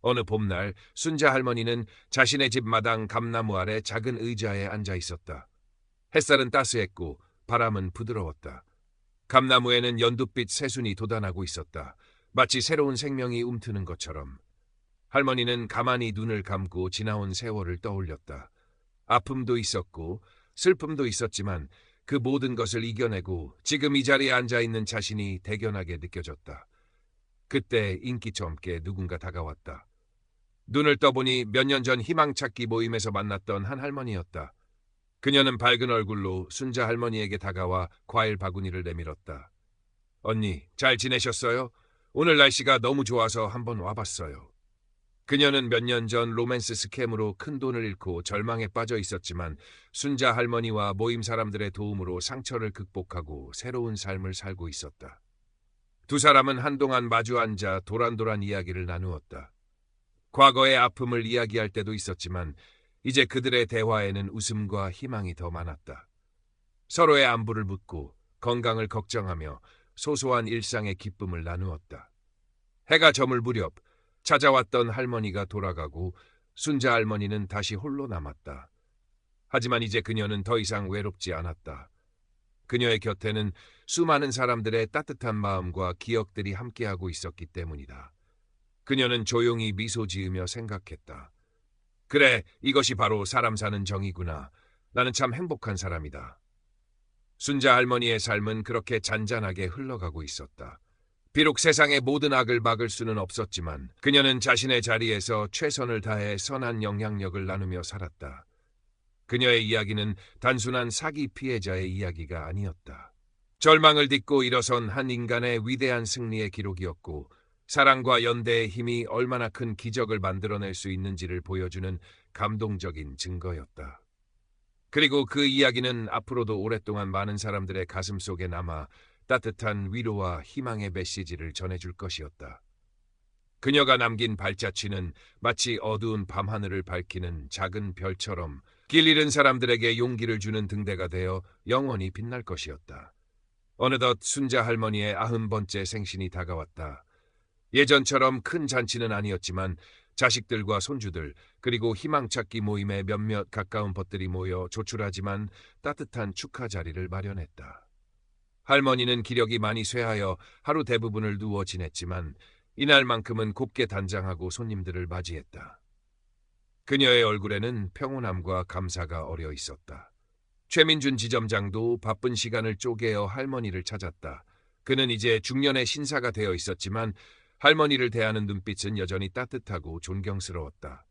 어느 봄날 순자 할머니는 자신의 집 마당 감나무 아래 작은 의자에 앉아 있었다. 햇살은 따스했고 바람은 부드러웠다. 감나무에는 연두빛 새순이 돋아나고 있었다. 마치 새로운 생명이 움트는 것처럼. 할머니는 가만히 눈을 감고 지나온 세월을 떠올렸다. 아픔도 있었고 슬픔도 있었지만 그 모든 것을 이겨내고 지금 이 자리에 앉아있는 자신이 대견하게 느껴졌다. 그때 인기처럼게 누군가 다가왔다. 눈을 떠보니 몇 년 전 희망찾기 모임에서 만났던 한 할머니였다. 그녀는 밝은 얼굴로 순자 할머니에게 다가와 과일 바구니를 내밀었다. 언니, 잘 지내셨어요? 오늘 날씨가 너무 좋아서 한번 와봤어요. 그녀는 몇 년 전 로맨스 스캠으로 큰 돈을 잃고 절망에 빠져 있었지만 순자 할머니와 모임 사람들의 도움으로 상처를 극복하고 새로운 삶을 살고 있었다. 두 사람은 한동안 마주 앉아 도란도란 이야기를 나누었다. 과거의 아픔을 이야기할 때도 있었지만 이제 그들의 대화에는 웃음과 희망이 더 많았다. 서로의 안부를 묻고 건강을 걱정하며 소소한 일상의 기쁨을 나누었다. 해가 저물 무렵 찾아왔던 할머니가 돌아가고 순자 할머니는 다시 홀로 남았다. 하지만 이제 그녀는 더 이상 외롭지 않았다. 그녀의 곁에는 수많은 사람들의 따뜻한 마음과 기억들이 함께하고 있었기 때문이다. 그녀는 조용히 미소 지으며 생각했다. 그래, 이것이 바로 사람 사는 정이구나. 나는 참 행복한 사람이다. 순자 할머니의 삶은 그렇게 잔잔하게 흘러가고 있었다. 비록 세상의 모든 악을 막을 수는 없었지만 그녀는 자신의 자리에서 최선을 다해 선한 영향력을 나누며 살았다. 그녀의 이야기는 단순한 사기 피해자의 이야기가 아니었다. 절망을 딛고 일어선 한 인간의 위대한 승리의 기록이었고 사랑과 연대의 힘이 얼마나 큰 기적을 만들어낼 수 있는지를 보여주는 감동적인 증거였다. 그리고 그 이야기는 앞으로도 오랫동안 많은 사람들의 가슴 속에 남아 따뜻한 위로와 희망의 메시지를 전해줄 것이었다. 그녀가 남긴 발자취는 마치 어두운 밤하늘을 밝히는 작은 별처럼 길 잃은 사람들에게 용기를 주는 등대가 되어 영원히 빛날 것이었다. 어느덧 순자 할머니의 90번째 생신이 다가왔다. 예전처럼 큰 잔치는 아니었지만 자식들과 손주들 그리고 희망찾기 모임의 몇몇 가까운 벗들이 모여 조촐하지만 따뜻한 축하 자리를 마련했다. 할머니는 기력이 많이 쇠하여 하루 대부분을 누워 지냈지만 이날만큼은 곱게 단장하고 손님들을 맞이했다. 그녀의 얼굴에는 평온함과 감사가 어려 있었다. 최민준 지점장도 바쁜 시간을 쪼개어 할머니를 찾았다. 그는 이제 중년의 신사가 되어 있었지만 할머니를 대하는 눈빛은 여전히 따뜻하고 존경스러웠다.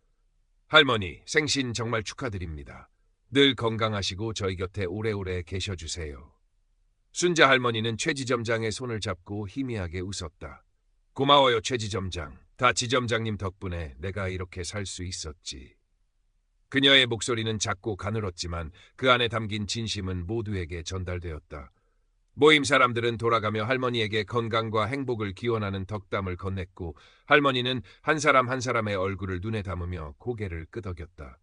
할머니, 생신 정말 축하드립니다. 늘 건강하시고 저희 곁에 오래오래 계셔주세요. 순자 할머니는 최 지점장의 손을 잡고 희미하게 웃었다. 고마워요, 최 지점장. 다 지점장님 덕분에 내가 이렇게 살 수 있었지. 그녀의 목소리는 작고 가늘었지만 그 안에 담긴 진심은 모두에게 전달되었다. 모임 사람들은 돌아가며 할머니에게 건강과 행복을 기원하는 덕담을 건넸고 할머니는 한 사람 한 사람의 얼굴을 눈에 담으며 고개를 끄덕였다.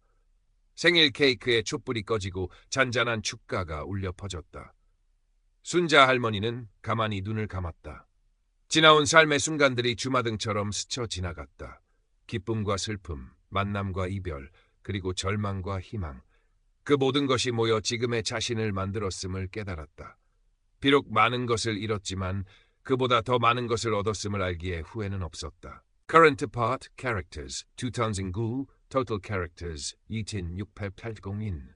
생일 케이크에 촛불이 꺼지고 잔잔한 축가가 울려 퍼졌다. 순자 할머니는 가만히 눈을 감았다. 지나온 삶의 순간들이 주마등처럼 스쳐 지나갔다. 기쁨과 슬픔, 만남과 이별, 그리고 절망과 희망. 그 모든 것이 모여 지금의 자신을 만들었음을 깨달았다. 비록 많은 것을 잃었지만 그보다 더 많은 것을 얻었음을 알기에 후회는 없었다. Current Part Characters 2009 Total Characters 26880인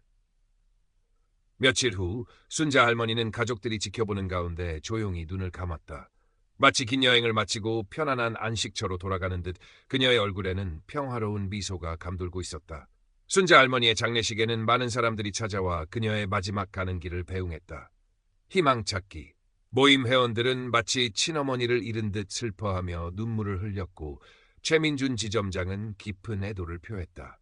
며칠 후 순자 할머니는 가족들이 지켜보는 가운데 조용히 눈을 감았다. 마치 긴 여행을 마치고 편안한 안식처로 돌아가는 듯 그녀의 얼굴에는 평화로운 미소가 감돌고 있었다. 순자 할머니의 장례식에는 많은 사람들이 찾아와 그녀의 마지막 가는 길을 배웅했다. 희망찾기. 모임 회원들은 마치 친어머니를 잃은 듯 슬퍼하며 눈물을 흘렸고 최민준 지점장은 깊은 애도를 표했다.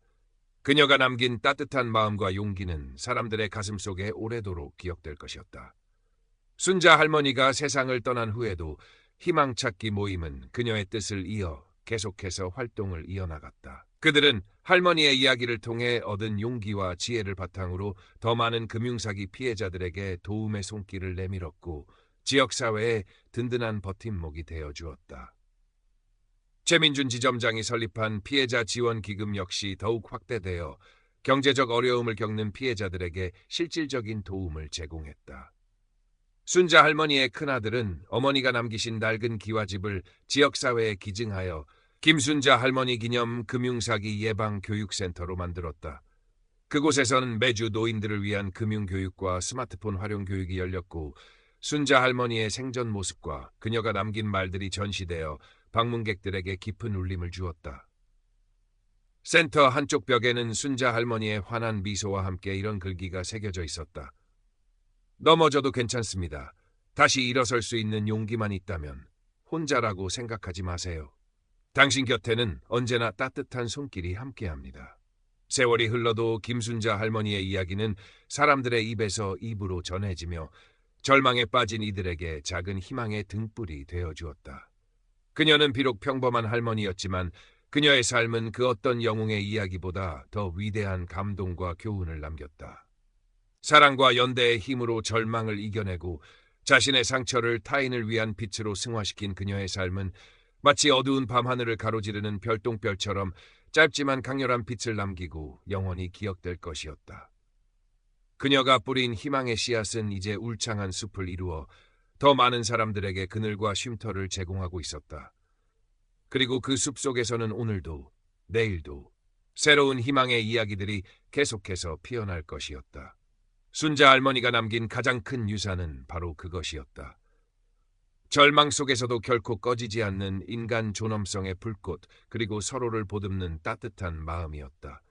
그녀가 남긴 따뜻한 마음과 용기는 사람들의 가슴 속에 오래도록 기억될 것이었다. 순자 할머니가 세상을 떠난 후에도 희망찾기 모임은 그녀의 뜻을 이어 계속해서 활동을 이어나갔다. 그들은 할머니의 이야기를 통해 얻은 용기와 지혜를 바탕으로 더 많은 금융사기 피해자들에게 도움의 손길을 내밀었고 지역사회에 든든한 버팀목이 되어주었다. 최민준 지점장이 설립한 피해자 지원 기금 역시 더욱 확대되어 경제적 어려움을 겪는 피해자들에게 실질적인 도움을 제공했다. 순자 할머니의 큰아들은 어머니가 남기신 낡은 기와집을 지역사회에 기증하여 김순자 할머니 기념 금융사기 예방교육센터로 만들었다. 그곳에서는 매주 노인들을 위한 금융교육과 스마트폰 활용 교육이 열렸고 순자 할머니의 생전 모습과 그녀가 남긴 말들이 전시되어 방문객들에게 깊은 울림을 주었다. 센터 한쪽 벽에는 순자 할머니의 환한 미소와 함께 이런 글귀가 새겨져 있었다. 넘어져도 괜찮습니다. 다시 일어설 수 있는 용기만 있다면 혼자라고 생각하지 마세요. 당신 곁에는 언제나 따뜻한 손길이 함께합니다. 세월이 흘러도 김순자 할머니의 이야기는 사람들의 입에서 입으로 전해지며 절망에 빠진 이들에게 작은 희망의 등불이 되어주었다. 그녀는 비록 평범한 할머니였지만 그녀의 삶은 그 어떤 영웅의 이야기보다 더 위대한 감동과 교훈을 남겼다. 사랑과 연대의 힘으로 절망을 이겨내고 자신의 상처를 타인을 위한 빛으로 승화시킨 그녀의 삶은 마치 어두운 밤하늘을 가로지르는 별똥별처럼 짧지만 강렬한 빛을 남기고 영원히 기억될 것이었다. 그녀가 뿌린 희망의 씨앗은 이제 울창한 숲을 이루어 더 많은 사람들에게 그늘과 쉼터를 제공하고 있었다. 그리고 그 숲속에서는 오늘도, 내일도 새로운 희망의 이야기들이 계속해서 피어날 것이었다. 순자 할머니가 남긴 가장 큰 유산은 바로 그것이었다. 절망 속에서도 결코 꺼지지 않는 인간 존엄성의 불꽃, 그리고 서로를 보듬는 따뜻한 마음이었다.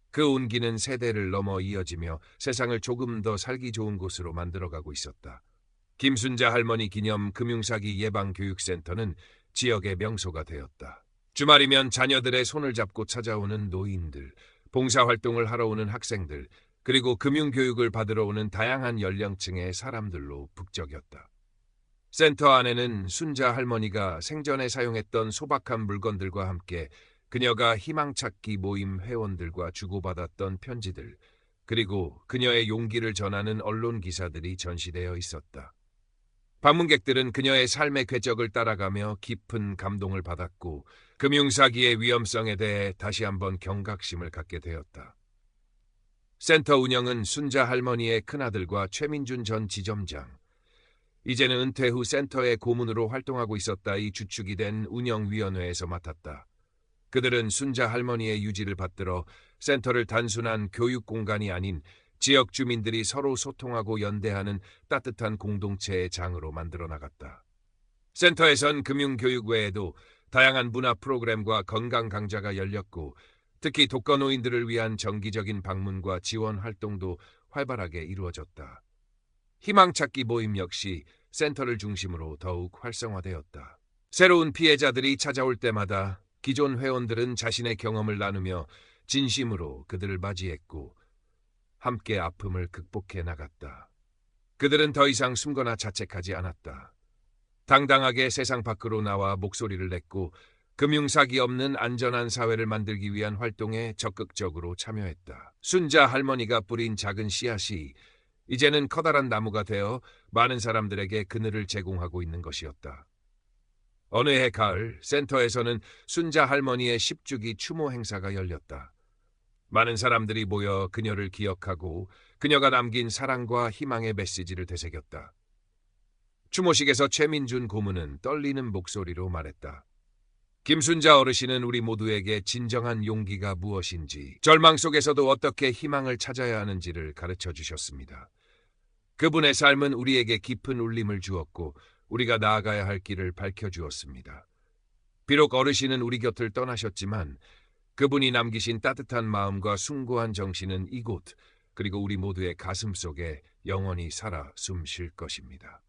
그 온기는 세대를 넘어 이어지며 세상을 조금 더 살기 좋은 곳으로 만들어가고 있었다. 김순자 할머니 기념 금융사기 예방교육센터는 지역의 명소가 되었다. 주말이면 자녀들의 손을 잡고 찾아오는 노인들, 봉사활동을 하러 오는 학생들, 그리고 금융교육을 받으러 오는 다양한 연령층의 사람들로 북적였다. 센터 안에는 순자 할머니가 생전에 사용했던 소박한 물건들과 함께 그녀가 희망찾기 모임 회원들과 주고받았던 편지들, 그리고 그녀의 용기를 전하는 언론 기사들이 전시되어 있었다. 방문객들은 그녀의 삶의 궤적을 따라가며 깊은 감동을 받았고 금융사기의 위험성에 대해 다시 한번 경각심을 갖게 되었다. 센터 운영은 순자 할머니의 큰아들과 최민준 전 지점장, 이제는 은퇴 후 센터의 고문으로 활동하고 있었다 이 주축이 된 운영위원회에서 맡았다. 그들은 순자 할머니의 유지를 받들어 센터를 단순한 교육 공간이 아닌 지역 주민들이 서로 소통하고 연대하는 따뜻한 공동체의 장으로 만들어 나갔다. 센터에선 금융교육 외에도 다양한 문화 프로그램과 건강 강좌가 열렸고 특히 독거노인들을 위한 정기적인 방문과 지원 활동도 활발하게 이루어졌다. 희망찾기 모임 역시 센터를 중심으로 더욱 활성화되었다. 새로운 피해자들이 찾아올 때마다 기존 회원들은 자신의 경험을 나누며 진심으로 그들을 맞이했고 함께 아픔을 극복해 나갔다. 그들은 더 이상 숨거나 자책하지 않았다. 당당하게 세상 밖으로 나와 목소리를 냈고 금융사기 없는 안전한 사회를 만들기 위한 활동에 적극적으로 참여했다. 순자 할머니가 뿌린 작은 씨앗이 이제는 커다란 나무가 되어 많은 사람들에게 그늘을 제공하고 있는 것이었다. 어느 해 가을, 센터에서는 순자 할머니의 10주기 추모 행사가 열렸다. 많은 사람들이 모여 그녀를 기억하고 그녀가 남긴 사랑과 희망의 메시지를 되새겼다. 추모식에서 최민준 고문은 떨리는 목소리로 말했다. 김순자 어르신은 우리 모두에게 진정한 용기가 무엇인지, 절망 속에서도 어떻게 희망을 찾아야 하는지를 가르쳐 주셨습니다. 그분의 삶은 우리에게 깊은 울림을 주었고 우리가 나아가야 할 길을 밝혀주었습니다. 비록 어르신은 우리 곁을 떠나셨지만 그분이 남기신 따뜻한 마음과 숭고한 정신은 이곳, 그리고 우리 모두의 가슴 속에 영원히 살아 숨쉴 것입니다.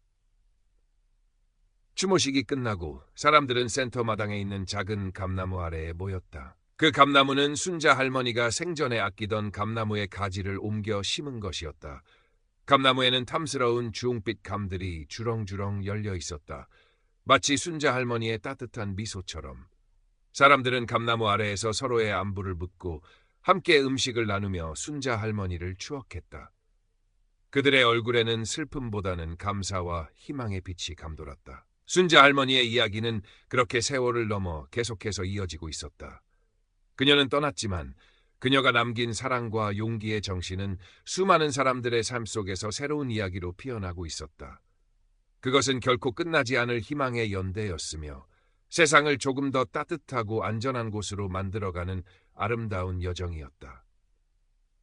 추모식이 끝나고 사람들은 센터 마당에 있는 작은 감나무 아래에 모였다. 그 감나무는 순자 할머니가 생전에 아끼던 감나무의 가지를 옮겨 심은 것이었다. 감나무에는 탐스러운 주홍빛 감들이 주렁주렁 열려 있었다. 마치 순자 할머니의 따뜻한 미소처럼. 사람들은 감나무 아래에서 서로의 안부를 묻고 함께 음식을 나누며 순자 할머니를 추억했다. 그들의 얼굴에는 슬픔보다는 감사와 희망의 빛이 감돌았다. 순자 할머니의 이야기는 그렇게 세월을 넘어 계속해서 이어지고 있었다. 그녀는 떠났지만 그녀가 남긴 사랑과 용기의 정신은 수많은 사람들의 삶 속에서 새로운 이야기로 피어나고 있었다. 그것은 결코 끝나지 않을 희망의 연대였으며 세상을 조금 더 따뜻하고 안전한 곳으로 만들어가는 아름다운 여정이었다.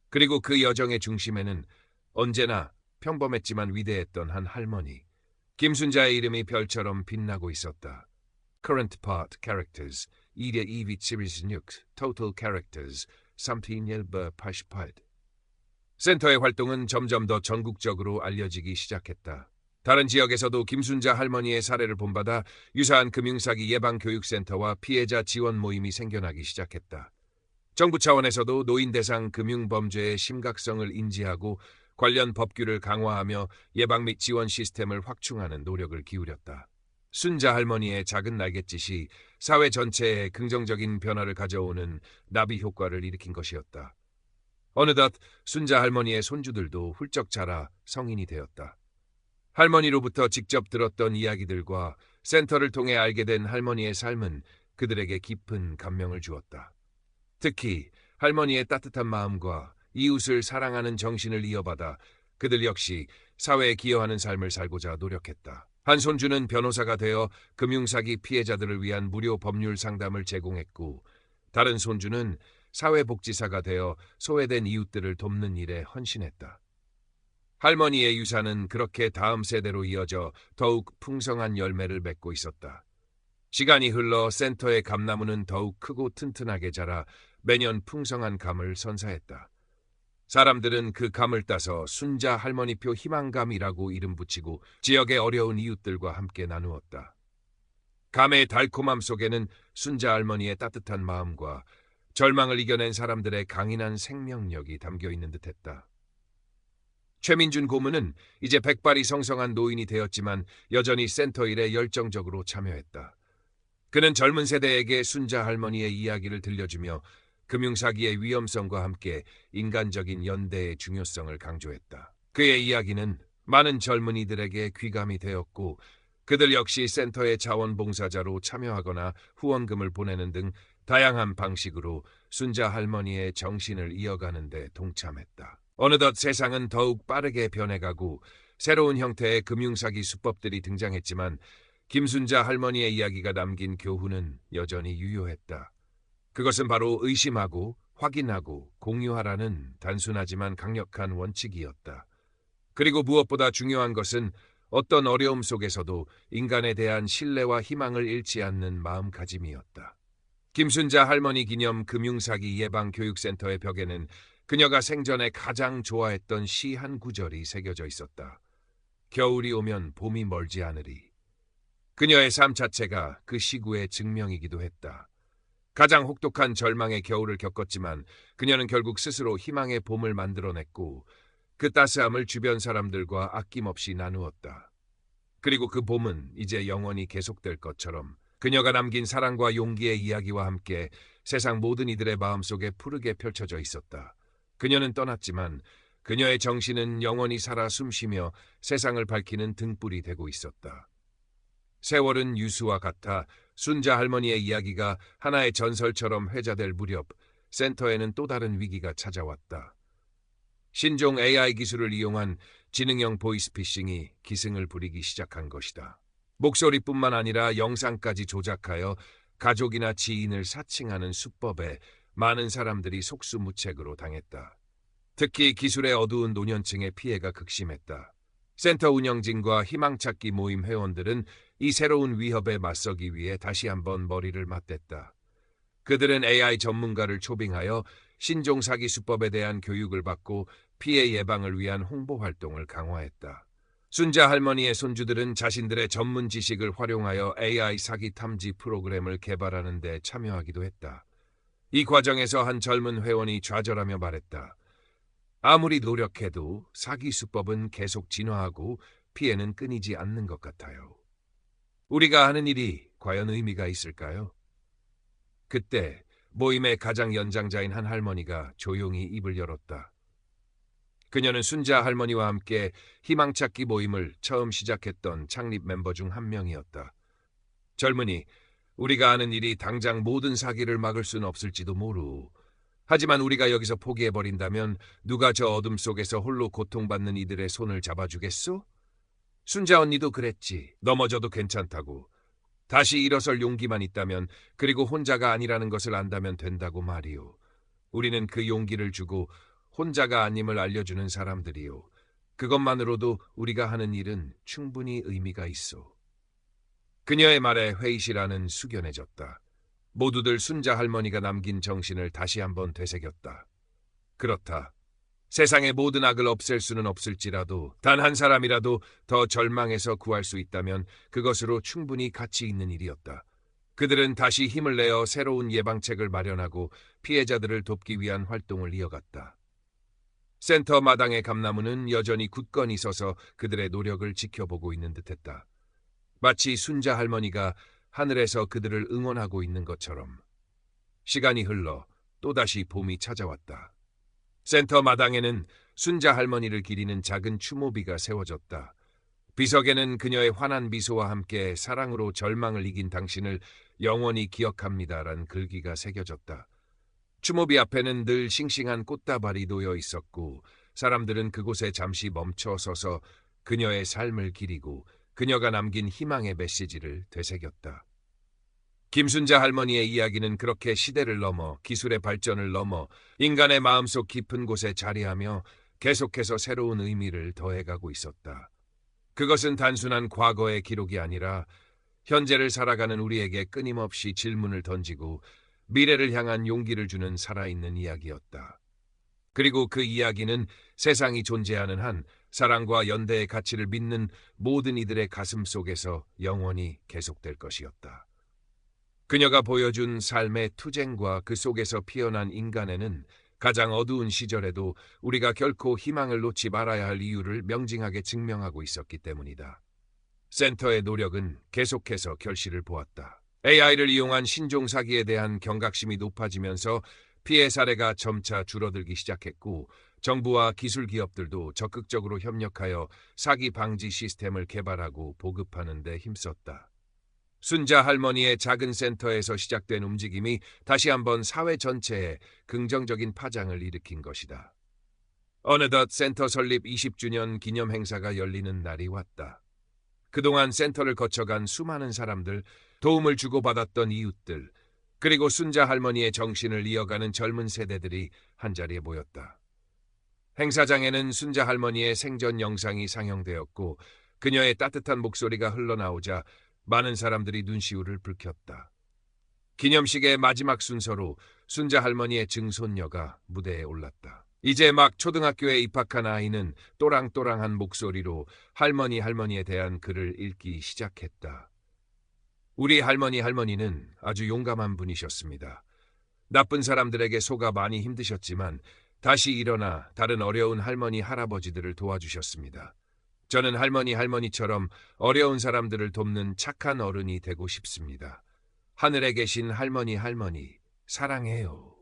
그리고 그 여정의 중심에는 언제나 평범했지만 위대했던 한 할머니, 김순자의 이름이 별처럼 빛나고 있었다. Current Part Characters, 2대2 Series 6, Total Characters, 388. 센터의 활동은 점점 더 전국적으로 알려지기 시작했다. 다른 지역에서도 김순자 할머니의 사례를 본받아 유사한 금융사기 예방교육센터와 피해자 지원 모임이 생겨나기 시작했다. 정부 차원에서도 노인 대상 금융범죄의 심각성을 인지하고 관련 법규를 강화하며 예방 및 지원 시스템을 확충하는 노력을 기울였다. 순자 할머니의 작은 날갯짓이 사회 전체에 긍정적인 변화를 가져오는 나비 효과를 일으킨 것이었다. 어느덧 순자 할머니의 손주들도 훌쩍 자라 성인이 되었다. 할머니로부터 직접 들었던 이야기들과 센터를 통해 알게 된 할머니의 삶은 그들에게 깊은 감명을 주었다. 특히 할머니의 따뜻한 마음과 이웃을 사랑하는 정신을 이어받아 그들 역시 사회에 기여하는 삶을 살고자 노력했다. 한 손주는 변호사가 되어 금융사기 피해자들을 위한 무료 법률 상담을 제공했고, 다른 손주는 사회복지사가 되어 소외된 이웃들을 돕는 일에 헌신했다. 할머니의 유산은 그렇게 다음 세대로 이어져 더욱 풍성한 열매를 맺고 있었다. 시간이 흘러 센터의 감나무는 더욱 크고 튼튼하게 자라 매년 풍성한 감을 선사했다. 사람들은 그 감을 따서 순자 할머니표 희망감이라고 이름 붙이고 지역의 어려운 이웃들과 함께 나누었다. 감의 달콤함 속에는 순자 할머니의 따뜻한 마음과 절망을 이겨낸 사람들의 강인한 생명력이 담겨 있는 듯했다. 최민준 고문은 이제 백발이 성성한 노인이 되었지만 여전히 센터 일에 열정적으로 참여했다. 그는 젊은 세대에게 순자 할머니의 이야기를 들려주며 금융사기의 위험성과 함께 인간적인 연대의 중요성을 강조했다. 그의 이야기는 많은 젊은이들에게 귀감이 되었고, 그들 역시 센터의 자원봉사자로 참여하거나 후원금을 보내는 등 다양한 방식으로 순자 할머니의 정신을 이어가는 데 동참했다. 어느덧 세상은 더욱 빠르게 변해가고 새로운 형태의 금융사기 수법들이 등장했지만 김순자 할머니의 이야기가 남긴 교훈은 여전히 유효했다. 그것은 바로 의심하고 확인하고 공유하라는 단순하지만 강력한 원칙이었다. 그리고 무엇보다 중요한 것은 어떤 어려움 속에서도 인간에 대한 신뢰와 희망을 잃지 않는 마음가짐이었다. 김순자 할머니 기념 금융사기 예방교육센터의 벽에는 그녀가 생전에 가장 좋아했던 시 한 구절이 새겨져 있었다. 겨울이 오면 봄이 멀지 않으리. 그녀의 삶 자체가 그 시구의 증명이기도 했다. 가장 혹독한 절망의 겨울을 겪었지만 그녀는 결국 스스로 희망의 봄을 만들어냈고 그 따스함을 주변 사람들과 아낌없이 나누었다. 그리고 그 봄은 이제 영원히 계속될 것처럼 그녀가 남긴 사랑과 용기의 이야기와 함께 세상 모든 이들의 마음속에 푸르게 펼쳐져 있었다. 그녀는 떠났지만 그녀의 정신은 영원히 살아 숨쉬며 세상을 밝히는 등불이 되고 있었다. 세월은 유수와 같아 순자 할머니의 이야기가 하나의 전설처럼 회자될 무렵 센터에는 또 다른 위기가 찾아왔다. 신종 AI 기술을 이용한 지능형 보이스피싱이 기승을 부리기 시작한 것이다. 목소리뿐만 아니라 영상까지 조작하여 가족이나 지인을 사칭하는 수법에 많은 사람들이 속수무책으로 당했다. 특히 기술의 어두운 노년층의 피해가 극심했다. 센터 운영진과 희망찾기 모임 회원들은 이 새로운 위협에 맞서기 위해 다시 한번 머리를 맞댔다. 그들은 AI 전문가를 초빙하여 신종 사기 수법에 대한 교육을 받고 피해 예방을 위한 홍보 활동을 강화했다. 순자 할머니의 손주들은 자신들의 전문 지식을 활용하여 AI 사기 탐지 프로그램을 개발하는 데 참여하기도 했다. 이 과정에서 한 젊은 회원이 좌절하며 말했다. 아무리 노력해도 사기 수법은 계속 진화하고 피해는 끊이지 않는 것 같아요. 우리가 하는 일이 과연 의미가 있을까요? 그때 모임의 가장 연장자인 한 할머니가 조용히 입을 열었다. 그녀는 순자 할머니와 함께 희망찾기 모임을 처음 시작했던 창립 멤버 중 한 명이었다. 젊은이, 우리가 하는 일이 당장 모든 사기를 막을 수는 없을지도 모르. 하지만 우리가 여기서 포기해버린다면 누가 저 어둠 속에서 홀로 고통받는 이들의 손을 잡아주겠소? 순자 언니도 그랬지. 넘어져도 괜찮다고. 다시 일어설 용기만 있다면, 그리고 혼자가 아니라는 것을 안다면 된다고 말이오. 우리는 그 용기를 주고 혼자가 아님을 알려주는 사람들이요. 그것만으로도 우리가 하는 일은 충분히 의미가 있어. 그녀의 말에 회의실안은 숙연해졌다. 모두들 순자 할머니가 남긴 정신을 다시 한번 되새겼다. 그렇다. 세상의 모든 악을 없앨 수는 없을지라도 단 한 사람이라도 더 절망에서 구할 수 있다면 그것으로 충분히 가치 있는 일이었다. 그들은 다시 힘을 내어 새로운 예방책을 마련하고 피해자들을 돕기 위한 활동을 이어갔다. 센터 마당의 감나무는 여전히 굳건히 서서 그들의 노력을 지켜보고 있는 듯했다. 마치 순자 할머니가 하늘에서 그들을 응원하고 있는 것처럼. 시간이 흘러 또다시 봄이 찾아왔다. 센터 마당에는 순자 할머니를 기리는 작은 추모비가 세워졌다. 비석에는 그녀의 환한 미소와 함께 사랑으로 절망을 이긴 당신을 영원히 기억합니다란 글귀가 새겨졌다. 추모비 앞에는 늘 싱싱한 꽃다발이 놓여 있었고 사람들은 그곳에 잠시 멈춰 서서 그녀의 삶을 기리고 그녀가 남긴 희망의 메시지를 되새겼다. 김순자 할머니의 이야기는 그렇게 시대를 넘어 기술의 발전을 넘어 인간의 마음속 깊은 곳에 자리하며 계속해서 새로운 의미를 더해가고 있었다. 그것은 단순한 과거의 기록이 아니라 현재를 살아가는 우리에게 끊임없이 질문을 던지고 미래를 향한 용기를 주는 살아있는 이야기였다. 그리고 그 이야기는 세상이 존재하는 한 사랑과 연대의 가치를 믿는 모든 이들의 가슴 속에서 영원히 계속될 것이었다. 그녀가 보여준 삶의 투쟁과 그 속에서 피어난 인간에는 가장 어두운 시절에도 우리가 결코 희망을 놓지 말아야 할 이유를 명징하게 증명하고 있었기 때문이다. 센터의 노력은 계속해서 결실을 보았다. AI를 이용한 신종 사기에 대한 경각심이 높아지면서 피해 사례가 점차 줄어들기 시작했고 정부와 기술 기업들도 적극적으로 협력하여 사기 방지 시스템을 개발하고 보급하는 데 힘썼다. 순자 할머니의 작은 센터에서 시작된 움직임이 다시 한번 사회 전체에 긍정적인 파장을 일으킨 것이다. 어느덧 센터 설립 20주년 기념 행사가 열리는 날이 왔다. 그동안 센터를 거쳐간 수많은 사람들, 도움을 주고받았던 이웃들, 그리고 순자 할머니의 정신을 이어가는 젊은 세대들이 한자리에 모였다. 행사장에는 순자 할머니의 생전 영상이 상영되었고 그녀의 따뜻한 목소리가 흘러나오자 많은 사람들이 눈시울을 붉혔다. 기념식의 마지막 순서로 순자 할머니의 증손녀가 무대에 올랐다. 이제 막 초등학교에 입학한 아이는 또랑또랑한 목소리로 할머니에 대한 글을 읽기 시작했다. 우리 할머니는 아주 용감한 분이셨습니다. 나쁜 사람들에게 속아 많이 힘드셨지만 다시 일어나 다른 어려운 할아버지들을 도와주셨습니다. 저는 할머니처럼 어려운 사람들을 돕는 착한 어른이 되고 싶습니다. 하늘에 계신 할머니, 사랑해요.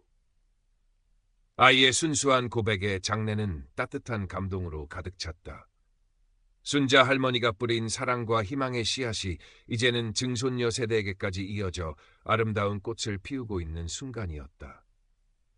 아이의 순수한 고백에 장내는 따뜻한 감동으로 가득 찼다. 순자 할머니가 뿌린 사랑과 희망의 씨앗이 이제는 증손녀 세대에게까지 이어져 아름다운 꽃을 피우고 있는 순간이었다.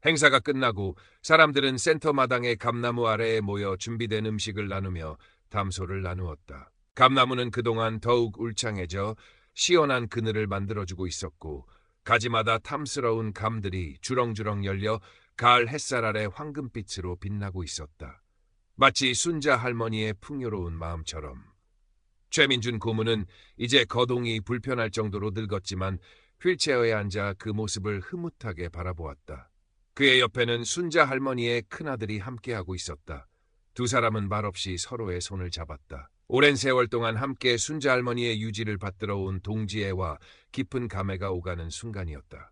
행사가 끝나고 사람들은 센터 마당의 감나무 아래에 모여 준비된 음식을 나누며 담소를 나누었다. 감나무는 그동안 더욱 울창해져 시원한 그늘을 만들어주고 있었고 가지마다 탐스러운 감들이 주렁주렁 열려 가을 햇살 아래 황금빛으로 빛나고 있었다. 마치 순자 할머니의 풍요로운 마음처럼. 최민준 고문은 이제 거동이 불편할 정도로 늙었지만 휠체어에 앉아 그 모습을 흐뭇하게 바라보았다. 그의 옆에는 순자 할머니의 큰아들이 함께하고 있었다. 두 사람은 말없이 서로의 손을 잡았다. 오랜 세월 동안 함께 순자 할머니의 유지를 받들어 온 동지애와 깊은 감회가 오가는 순간이었다.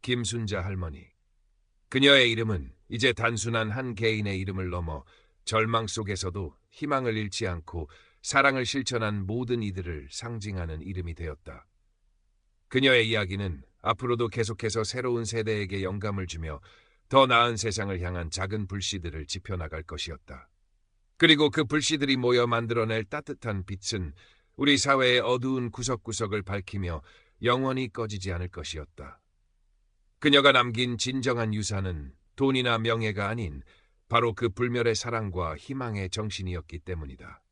김순자 할머니. 그녀의 이름은 이제 단순한 한 개인의 이름을 넘어 절망 속에서도 희망을 잃지 않고 사랑을 실천한 모든 이들을 상징하는 이름이 되었다. 그녀의 이야기는 앞으로도 계속해서 새로운 세대에게 영감을 주며 더 나은 세상을 향한 작은 불씨들을 지펴나갈 것이었다. 그리고 그 불씨들이 모여 만들어낼 따뜻한 빛은 우리 사회의 어두운 구석구석을 밝히며 영원히 꺼지지 않을 것이었다. 그녀가 남긴 진정한 유산은 돈이나 명예가 아닌 바로 그 불멸의 사랑과 희망의 정신이었기 때문이다.